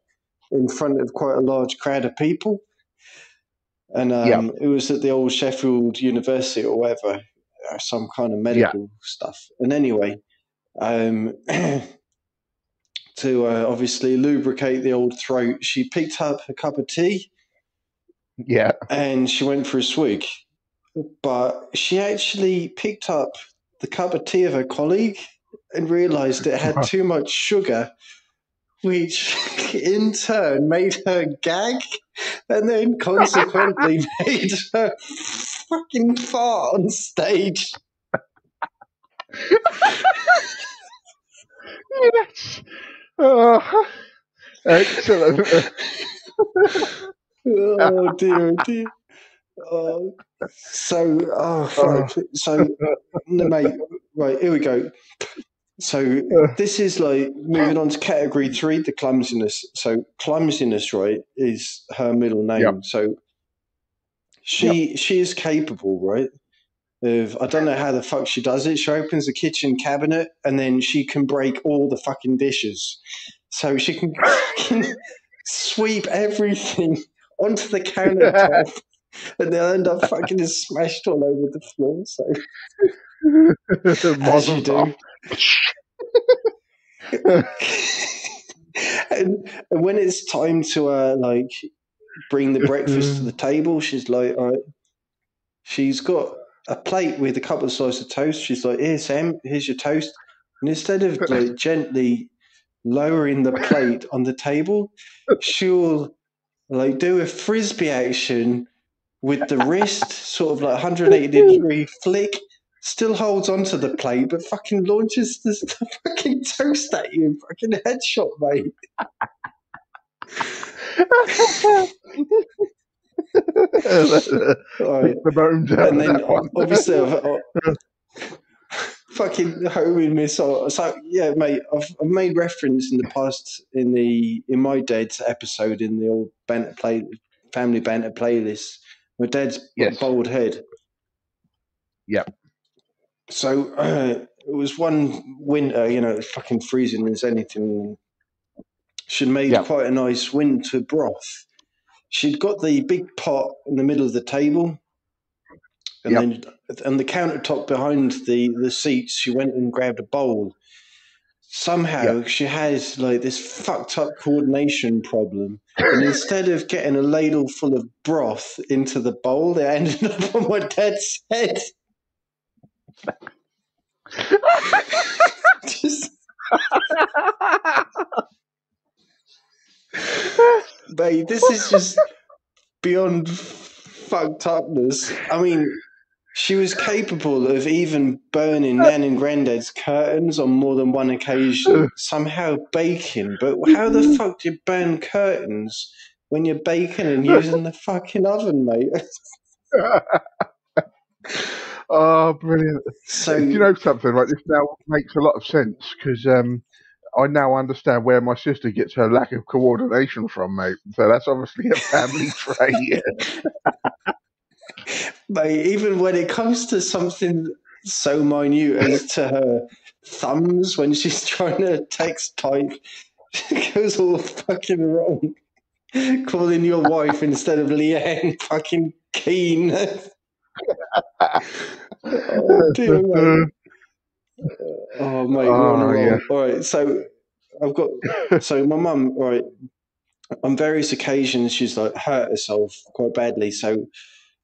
Speaker 1: in front of quite a large crowd of people. And it was at the old Sheff Utd University or whatever, some kind of medical stuff. And anyway, to obviously lubricate the old throat, she picked up a cup of tea.
Speaker 2: Yeah.
Speaker 1: And she went for a swig. But she actually picked up the cup of tea of her colleague and realised it had too much sugar, which in turn made her gag and then consequently made her fucking fart on stage.
Speaker 2: Yes. Oh, excellent.
Speaker 1: Oh, dear. Oh, fuck. So, mate, right, here we go. So this is like moving on to category 3, the clumsiness. So clumsiness, right, is her middle name.
Speaker 2: Yep.
Speaker 1: So she is capable, right, of, I don't know how the fuck she does it. She opens the kitchen cabinet and then she can break all the fucking dishes. So she can sweep everything onto the countertop and they'll end up fucking smashed all over the floor. So as you do. and when it's time to bring the breakfast to the table, she's like, all right. She's got a plate with a couple of slices of toast. She's like, here, Sam, here's your toast. And instead of gently lowering the plate on the table, she'll do a frisbee action with the wrist, sort of 180-degree flick. Still holds onto the plate, but fucking launches the fucking toast at you. Fucking headshot, mate. Right. And then obviously I've fucking homing missile. So yeah, mate, I've made reference in the past in my dad's episode in the old family banter playlist. My dad's bald head.
Speaker 2: Yeah.
Speaker 1: So it was one winter, it was fucking freezing as anything. She'd made quite a nice winter broth. She'd got the big pot in the middle of the table, and then on the countertop behind the seats, she went and grabbed a bowl. Somehow she has this fucked up coordination problem, and instead of getting a ladle full of broth into the bowl, they ended up on my dad's head. Mate, this is just beyond fucked upness. I mean, she was capable of even burning Nan and Granddad's curtains on more than one occasion, somehow baking. But how the fuck do you burn curtains when you're baking and using the fucking oven, mate?
Speaker 2: Oh, brilliant.
Speaker 1: So,
Speaker 2: do you know something? Right, this now makes a lot of sense because I now understand where my sister gets her lack of coordination from, mate. So that's obviously a family trait.
Speaker 1: Mate, even when it comes to something so minute as to her thumbs when she's trying to text type, it goes all fucking wrong. Calling your wife instead of Leanne fucking Keen. Oh dear, mate. Oh mate, we're on a roll.
Speaker 2: yeah.
Speaker 1: All right, so my mum, right, on various occasions she's like hurt herself quite badly. So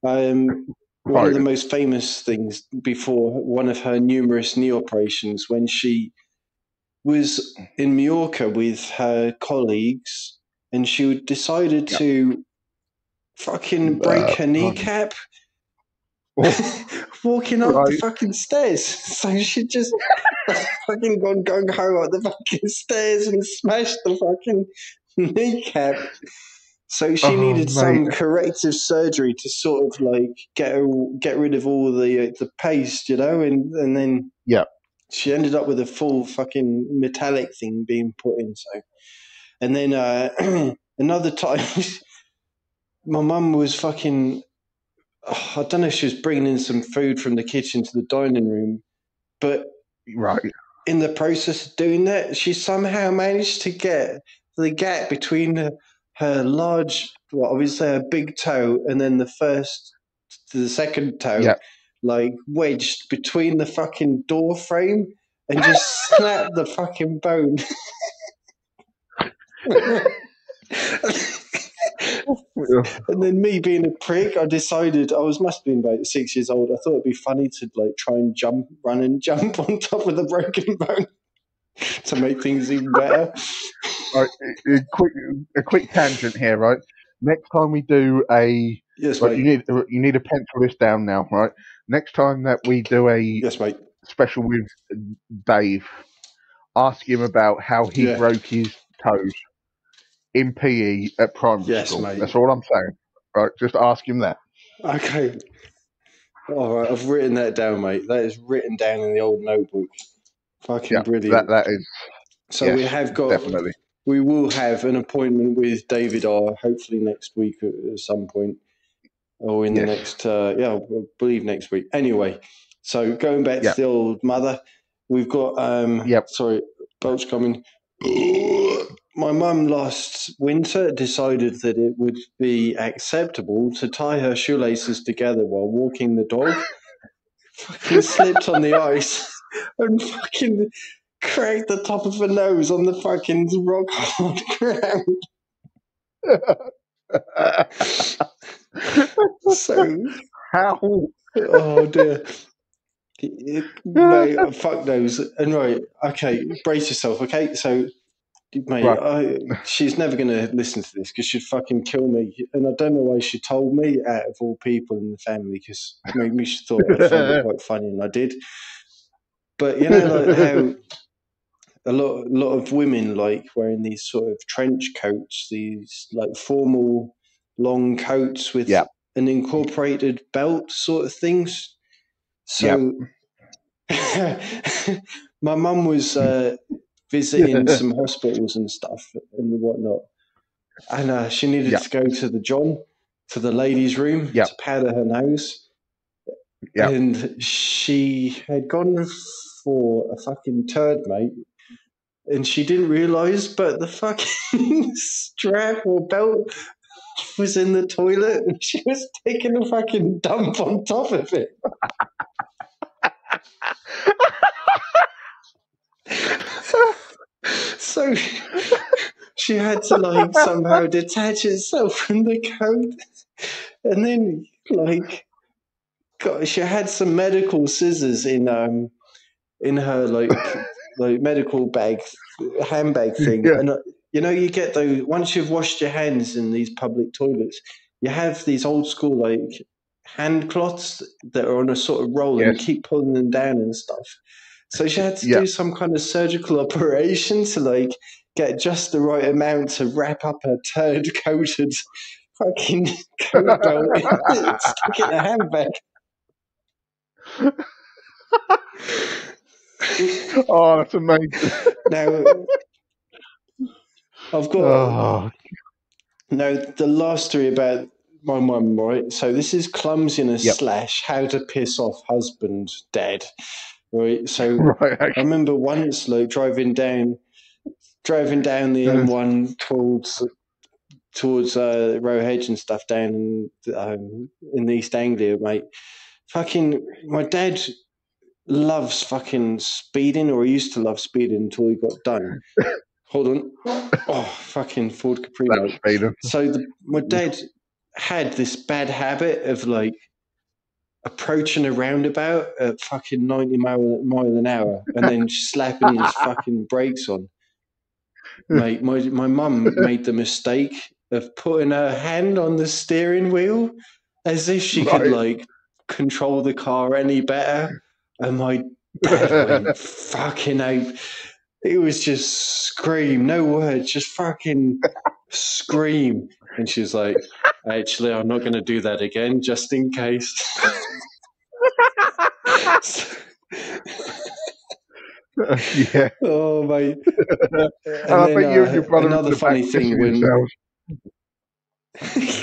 Speaker 1: one of
Speaker 2: Right.
Speaker 1: the most famous things before one of her numerous knee operations, when she was in Mallorca with her colleagues, and she decided
Speaker 2: Yep.
Speaker 1: to fucking break her kneecap walking up the
Speaker 2: Right.
Speaker 1: fucking stairs. So she just fucking gone gung ho up the fucking stairs and smashed the fucking kneecap. So she needed some
Speaker 2: Mate.
Speaker 1: corrective surgery to sort of like get rid of all the paste, and then
Speaker 2: Yeah.
Speaker 1: she ended up with a full fucking metallic thing being put in. So, and then another time, my mum was fucking. I don't know if she was bringing in some food from the kitchen to the dining room, but
Speaker 2: Right.
Speaker 1: in the process of doing that, she somehow managed to get the gap between her large, well, obviously her big toe, and then the first to the second toe,
Speaker 2: Yeah.
Speaker 1: like wedged between the fucking door frame and just snapped the fucking bone. And then me being a prick, I decided must have been about 6 years old. I thought it'd be funny to like try and run and jump on top of the broken bone to make things even better.
Speaker 2: Right, a quick tangent here, right? Next time we do a
Speaker 1: Yes,
Speaker 2: right,
Speaker 1: mate.
Speaker 2: you need to pencil this down now, right? Next time that we do a
Speaker 1: Yes, mate.
Speaker 2: special with Dave, ask him about how he broke his toes in PE at primary school.
Speaker 1: Mate.
Speaker 2: That's all I'm saying. Right, just ask him that.
Speaker 1: Okay. All right, I've written that down, mate. That is written down in the old notebook. Fucking brilliant.
Speaker 2: That is.
Speaker 1: So
Speaker 2: yes,
Speaker 1: we have got
Speaker 2: definitely.
Speaker 1: We will have an appointment with David R. Hopefully next week at some point, or in the next. I believe next week. Anyway, so going back to the old mother, we've got. Sorry, belch coming. My mum last winter decided that it would be acceptable to tie her shoelaces together while walking the dog. Fucking slipped on the ice and fucking cracked the top of her nose on the fucking rock hard ground. So
Speaker 2: how?
Speaker 1: Oh dear. Mate, fuck those. And right, okay, brace yourself, okay? So mate, she's never going to listen to this because she'd fucking kill me. And I don't know why she told me out of all people in the family, because maybe she thought I found it quite funny, and I did. But you know, like how a lot of women like wearing these sort of trench coats, these like formal long coats with an incorporated belt sort of things. So my mum was visiting some hospitals and stuff and whatnot. And she needed to go to the ladies' room to powder her nose. And she had gone for a fucking turd, mate. And she didn't realise, but the fucking strap or belt was in the toilet and she was taking a fucking dump on top of it. So she had to like somehow detach herself from the coat, and then like she had some medical scissors in her like medical bag handbag thing, and you know you get those once you've washed your hands in these public toilets, you have these old school like hand cloths that are on a sort of roll and you keep pulling them down and stuff. So she had to do some kind of surgical operation to like get just the right amount to wrap up her turd coated fucking coat belt and stick it in a handbag.
Speaker 2: Oh, that's amazing.
Speaker 1: Now I've got now the last story about my mum, right? So this is clumsiness / how to piss off husband, dad, right? So
Speaker 2: Right. Okay.
Speaker 1: I remember once, like, driving down the M1 towards Roe Hedge and stuff down in East Anglia, mate. Fucking, my dad loves fucking speeding, or he used to love speeding until he got done. Hold on. Oh, fucking Ford Capri,
Speaker 2: That was
Speaker 1: mate.
Speaker 2: speeding.
Speaker 1: So my dad had this bad habit of, like, approaching a roundabout at fucking 90 mile an hour and then slapping his fucking brakes on. Mate, my mum made the mistake of putting her hand on the steering wheel as if she could, like, control the car any better. And my dad went fucking out. It was just scream, no words, just fucking scream. And she was like, actually, I'm not going to do that again, just in case.
Speaker 2: Yeah.
Speaker 1: Oh, mate.
Speaker 2: And I bet you and your brother
Speaker 1: another funny thing when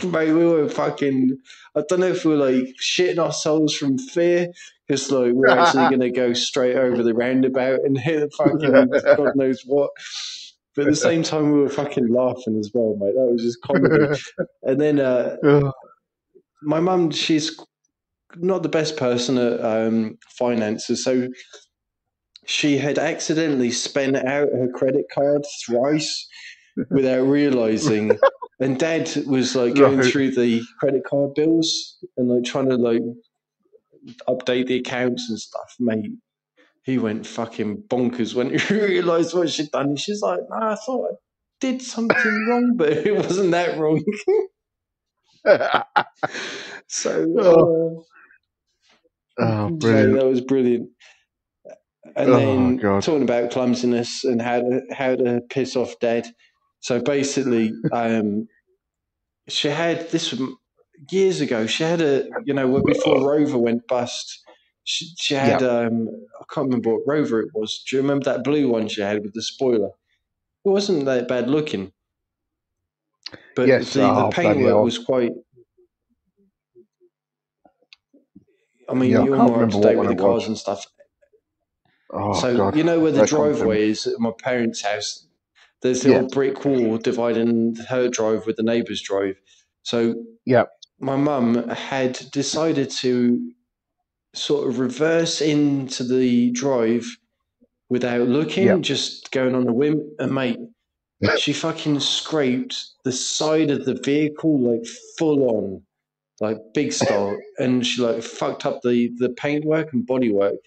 Speaker 1: mate, we were fucking, I don't know if we were, like, shitting ourselves from fear because, like, we were actually going to go straight over the roundabout and hit the fucking God knows what. But at the same time, we were fucking laughing as well, mate. That was just comedy. And then my mum, she's not the best person at finances, so she had accidentally spent out her credit card thrice without realizing. And Dad was, like, going through the credit card bills and, like, trying to, like, update the accounts and stuff, mate. He went fucking bonkers when he realized what she'd done. And she's like, "Nah, I thought I did something wrong, but it wasn't that wrong." So,
Speaker 2: brilliant.
Speaker 1: Mate, that was brilliant. And then talking about clumsiness and how to piss off Dad. So basically, she had this years ago. She had before Rover went bust. She had I can't remember what Rover it was. Do you remember that blue one she had with the spoiler? It wasn't that bad looking, but the paintwork was quite. I mean, you're more up to date with the cars and stuff.
Speaker 2: Oh,
Speaker 1: so
Speaker 2: God.
Speaker 1: You know where the driveway is at my parents' house? There's the old brick wall dividing her drive with the neighbour's drive. So my mum had decided to sort of reverse into the drive without looking, just going on a whim. And, mate, she fucking scraped the side of the vehicle, like, full on, like, big style. And she, like, fucked up the paintwork and bodywork.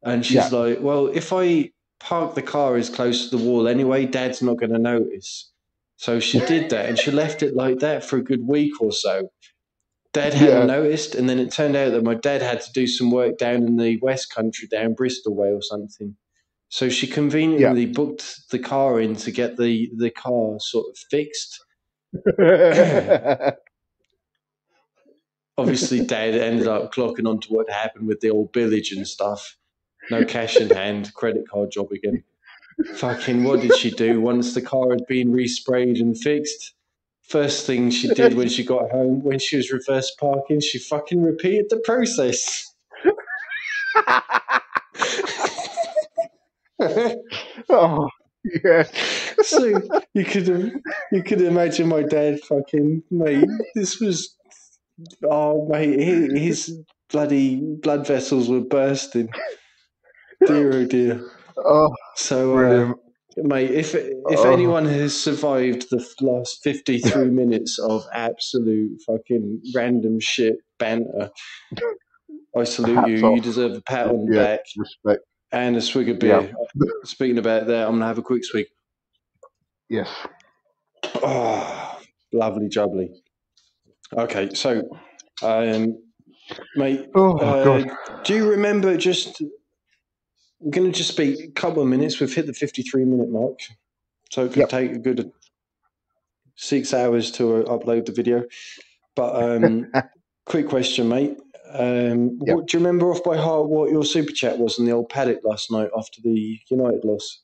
Speaker 1: And she's like, well, if I park the car as close to the wall anyway, Dad's not going to notice. So she did that, and she left it like that for a good week or so. Dad hadn't noticed, and then it turned out that my dad had to do some work down in the West Country, down Bristol way or something. So she conveniently booked the car in to get the car sort of fixed. Obviously, Dad ended up clocking on to what happened with the old billage and stuff. No cash in hand, credit card job again. Fucking, what did she do once the car had been resprayed and fixed? First thing she did when she got home, when she was reverse parking, she fucking repeated the process.
Speaker 2: Oh, yeah.
Speaker 1: So you could imagine my dad fucking, mate, this was, mate, his bloody blood vessels were bursting. Dear, oh dear.
Speaker 2: Oh,
Speaker 1: so, mate, if anyone has survived the last 53 minutes of absolute fucking random shit banter, I salute you.
Speaker 2: Off.
Speaker 1: You deserve a pat on the back.
Speaker 2: Respect.
Speaker 1: And a swig of beer. Speaking about that, I'm going to have a quick swig.
Speaker 2: Yes.
Speaker 1: Oh, lovely jubbly. Okay, so, mate, do you remember we're going to just speak a couple of minutes. We've hit the 53-minute mark. So it could take a good 6 hours to upload the video. But quick question, mate. What, do you remember off by heart what your super chat was in the old paddock last night after the United loss?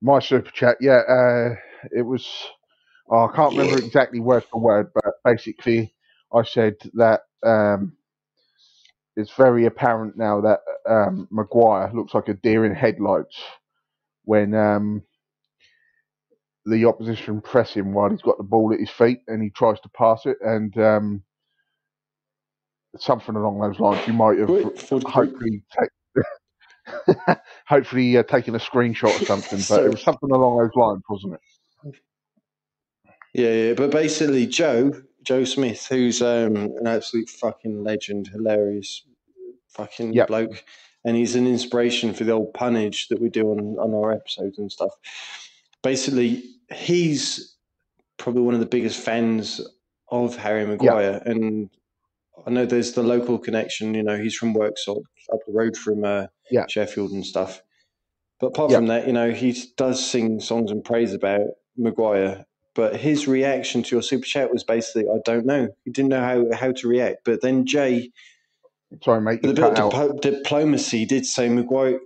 Speaker 2: My super chat, it was I can't remember exactly word for word, but basically I said that it's very apparent now that Maguire looks like a deer in headlights when the opposition press him while he's got the ball at his feet and he tries to pass it, and something along those lines. You might have hopefully taken a screenshot or something, but it was something along those lines, wasn't it?
Speaker 1: Yeah. But basically, Joe Smith, who's an absolute fucking legend, hilarious fucking bloke, and he's an inspiration for the old punnage that we do on our episodes and stuff. Basically, he's probably one of the biggest fans of Harry Maguire, and I know there's the local connection. You know, he's from Worksop, up the road from Sheffield and stuff. But apart from that, you know, he does sing songs and praise about Maguire. But his reaction to your super chat was basically, I don't know. He didn't know how to react. But then Jay,
Speaker 2: sorry, mate,
Speaker 1: with a bit of diplomacy, did say Maguire.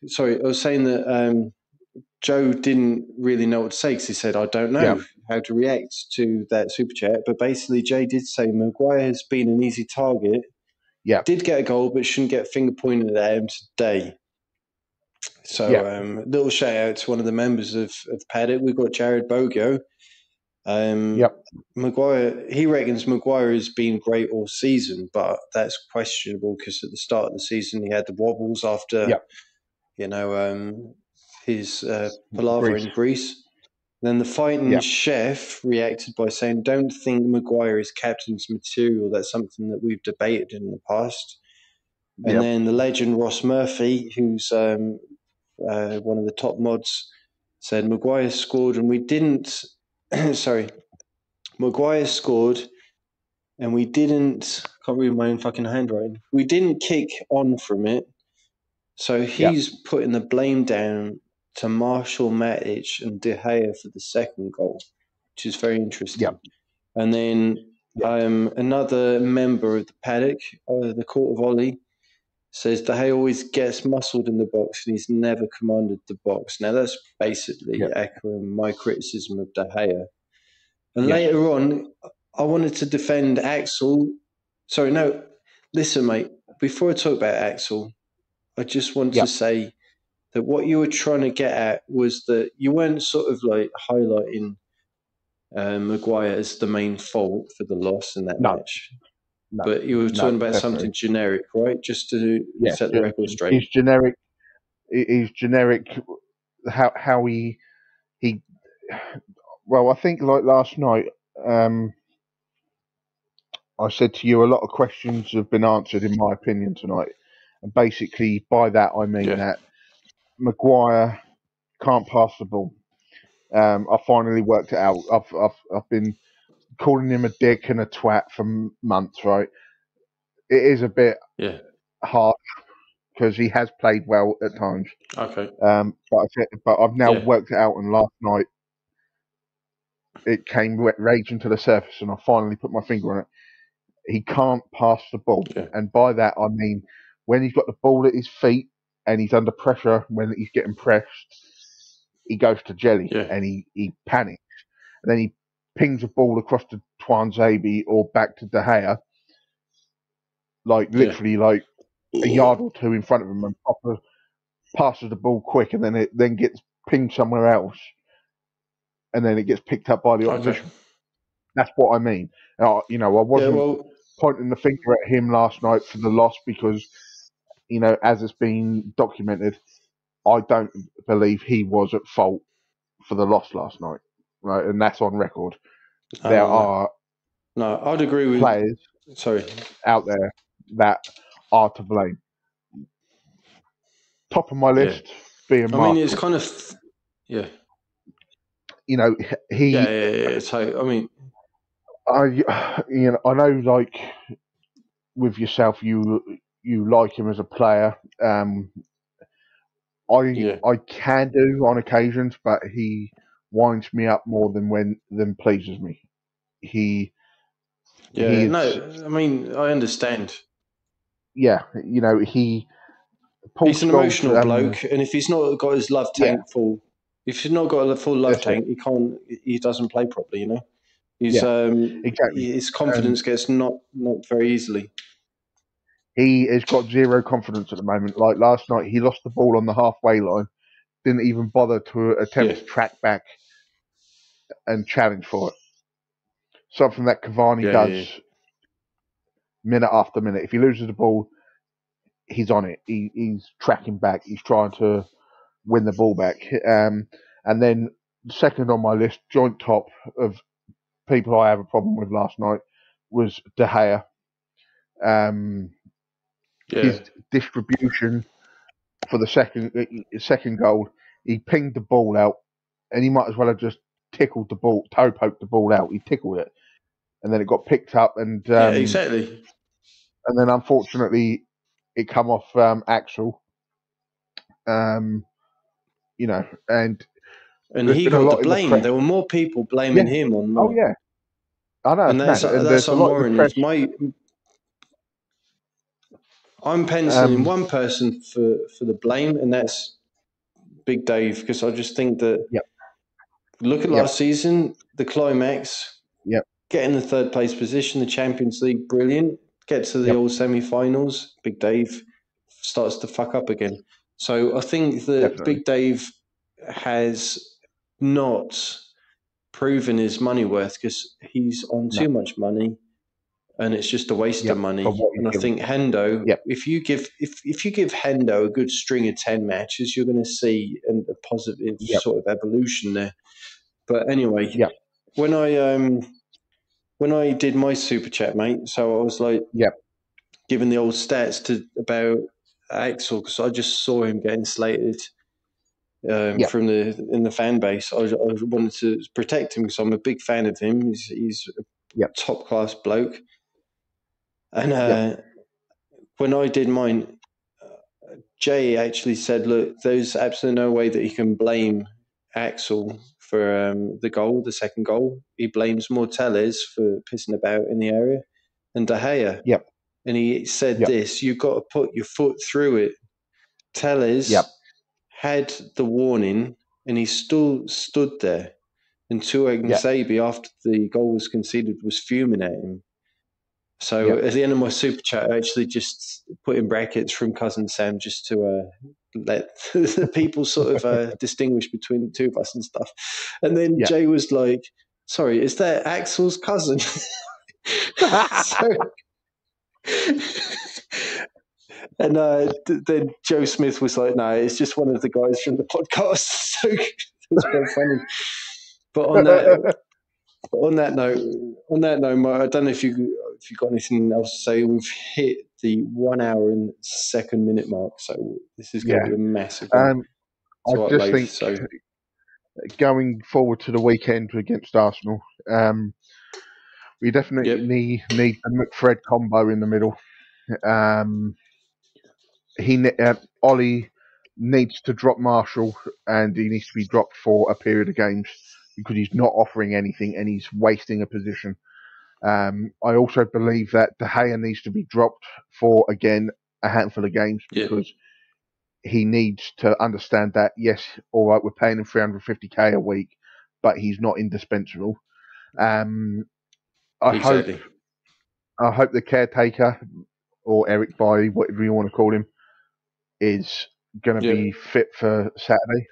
Speaker 1: Sorry, I was saying that Joe didn't really know what to say because he said, I don't know how to react to that super chat. But basically, Jay did say Maguire has been an easy target. Did get a goal, but shouldn't get finger pointed at him today. So, little shout out to one of the members of Paddock. We've got Jared Bogio. Maguire, he reckons Maguire has been great all season, but that's questionable because at the start of the season he had the wobbles after, you know, his palaver in Greece. Then the fighting chef reacted by saying, don't think Maguire is captain's material. That's something that we've debated in the past. And then the legend Ross Murphy, who's one of the top mods, said Maguire scored and we didn't. Sorry, Maguire scored and we didn't. Can't read my own fucking handwriting. We didn't kick on from it, so he's putting the blame down to Marshall, Matic, and De Gea for the second goal, which is very interesting. And then another member of the Paddock, the Court of Ollie, says De Gea always gets muscled in the box and he's never commanded the box. Now, that's basically echoing my criticism of De Gea. And later on, I wanted to defend Axel. Sorry, no, listen, mate. Before I talk about Axel, I just want to say that what you were trying to get at was that you weren't sort of like highlighting Maguire as the main fault for the loss in that match. No, but you were talking about something generic, right? Just to set the record straight.
Speaker 2: He's generic. He's generic. How he. Well, I think like last night, I said to you a lot of questions have been answered in my opinion tonight, and basically by that I mean that Maguire can't pass the ball. I finally worked it out. I've been calling him a dick and a twat for months, right? It is a bit hard because he has played well at times.
Speaker 1: Okay.
Speaker 2: But I've now worked it out, and last night it came raging to the surface, and I finally put my finger on it. He can't pass the ball, and by that I mean when he's got the ball at his feet and he's under pressure, when he's getting pressed, he goes to jelly and he panics, and then he pings a ball across to Tuanzebe or back to De Gea, like literally like a yard or two in front of him, and passes the ball quick, and then it then gets pinged somewhere else, and then it gets picked up by the opposition. That's what I mean. You know, I wasn't pointing the finger at him last night for the loss because, you know, as it's been documented, I don't believe he was at fault for the loss last night, right? And that's on record. There are
Speaker 1: I'd agree with
Speaker 2: players out there that are to blame. Top of my list being Marshall.
Speaker 1: I mean, it's kind of
Speaker 2: you know, he.
Speaker 1: So I mean,
Speaker 2: I know, like with yourself, you like him as a player. I can do on occasions, but he winds me up more than pleases me.
Speaker 1: I mean, I understand.
Speaker 2: Yeah, you know,
Speaker 1: he's an emotional bloke, and if he's not got his love tank full, If he's not got a full love
Speaker 2: That's it.
Speaker 1: tank, he doesn't play properly.
Speaker 2: Yeah, exactly.
Speaker 1: His confidence gets knocked very easily.
Speaker 2: He has got zero confidence at the moment. Like last night, he lost the ball on the halfway line, didn't even bother to attempt to track back and challenge for it. Something that Cavani does minute after minute. If he loses the ball, he's on it. He's tracking back. He's trying to win the ball back. And then second on my list, joint top of people I have a problem with last night was De Gea. His distribution for the second goal, he pinged the ball out, and he might as well have just tickled the ball, toe poked the ball out. He tickled it, and then it got picked up, and
Speaker 1: exactly.
Speaker 2: And then unfortunately, it come off Axel. And
Speaker 1: he got the blame. There were more people blaming him on that.
Speaker 2: Oh yeah, I know.
Speaker 1: And that's
Speaker 2: a lot of the press.
Speaker 1: I'm penciling one person for the blame, and that's Big Dave, because I just think that look at last season, the climax, getting the third place position, the Champions League, brilliant. Get to the all semi-finals, Big Dave starts to fuck up again. So I think that Big Dave has not proven his money worth, because he's on too much money. And it's just a waste of money. And I think Hendo, if you give Hendo a good string of 10 matches, you're going to see a positive sort of evolution there. But anyway, when I did my super chat, mate, so I was like giving the old stats about Axel, because I just saw him getting slated from in the fan base. I wanted to protect him because I'm a big fan of him. He's a top class bloke. And when I did mine, Jay actually said, look, there's absolutely no way that he can blame Axel for the second goal. He blames Mortales for pissing about in the area and De Gea. And he said this, you've got to put your foot through it. Telles had the warning, and he still stood there. And Tuag Nsabi, after the goal was conceded, was fuming at him. So at the end of my super chat, I actually just put in brackets from Cousin Sam, just to let the people sort of distinguish between the two of us and stuff. And then Jay was like, sorry, is that Axel's cousin? And then Joe Smith was like, no, it's just one of the guys from the podcast. So it's quite funny. But on that note, Mark, I don't know if you got anything else to say. We've hit the 1 hour and 2 minute mark, so this is going to be a massive one.
Speaker 2: I just think going forward to the weekend against Arsenal, we definitely need the McFred combo in the middle. Ollie needs to drop Marshall, and he needs to be dropped for a period of games, because he's not offering anything and he's wasting a position. I also believe that De Gea needs to be dropped for, again, a handful of games, because he needs to understand that, yes, all right, we're paying him 350k a week, but he's not indispensable. I hope the caretaker, or Eric Bailly, whatever you want to call him, is going to be fit for Saturday,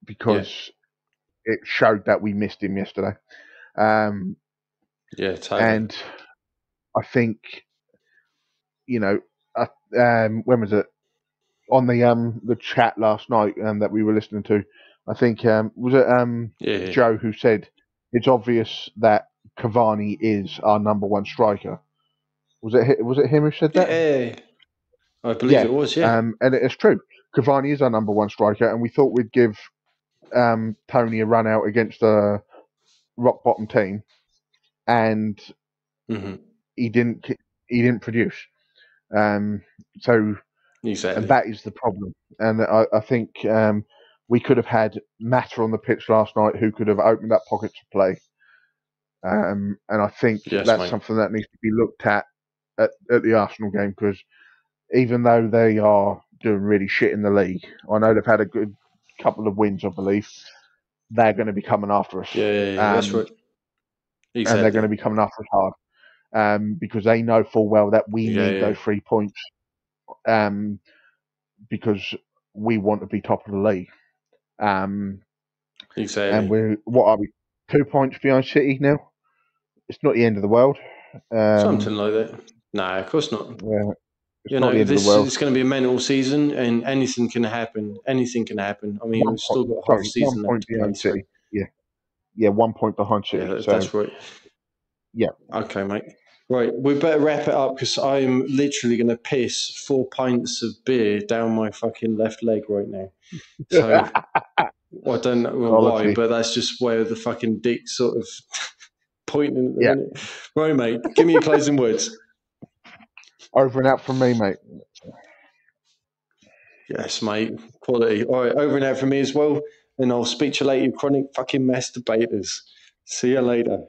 Speaker 2: because it showed that we missed him yesterday. Totally. And I think, when was it? On the chat last night that we were listening to, I think was it Joe who said it's obvious that Cavani is our number one striker. Was it him who said that?
Speaker 1: Yeah, I believe it was. Yeah,
Speaker 2: and it's true. Cavani is our number one striker, and we thought we'd give Tony a run out against a rock bottom team, and he didn't produce. And that is the problem. And I think we could have had Matter on the pitch last night, who could have opened up pockets of play. And I think that's something that needs to be looked at the Arsenal game, because even though they are doing really shit in the league, I know they've had a good couple of wins, I believe, they're going to be coming after us.
Speaker 1: Yeah, that's right. Exactly.
Speaker 2: And they're going to be coming after us hard because they know full well that we need those 3 points because we want to be top of the league.
Speaker 1: Exactly.
Speaker 2: And what are we? 2 points behind City now. It's not the end of the world.
Speaker 1: Something like that. No, of course not.
Speaker 2: Yeah, it's not the end of the world.
Speaker 1: It's going to be a mental season, and anything can happen. Anything can happen. I mean, we've still got half a season left to play. So.
Speaker 2: Yeah, 1 point behind City.
Speaker 1: Yeah, that's right.
Speaker 2: Yeah.
Speaker 1: Okay, mate. Right, we better wrap it up because I'm literally going to piss 4 pints of beer down my fucking left leg right now. So I don't know why, but that's just where the fucking dick's sort of pointing at the minute. Right, mate, give me your closing words.
Speaker 2: Over and out from me, mate.
Speaker 1: Yes, mate. Quality. All right, over and out from me as well. And I'll speak to you later, you chronic fucking masturbators. See you later.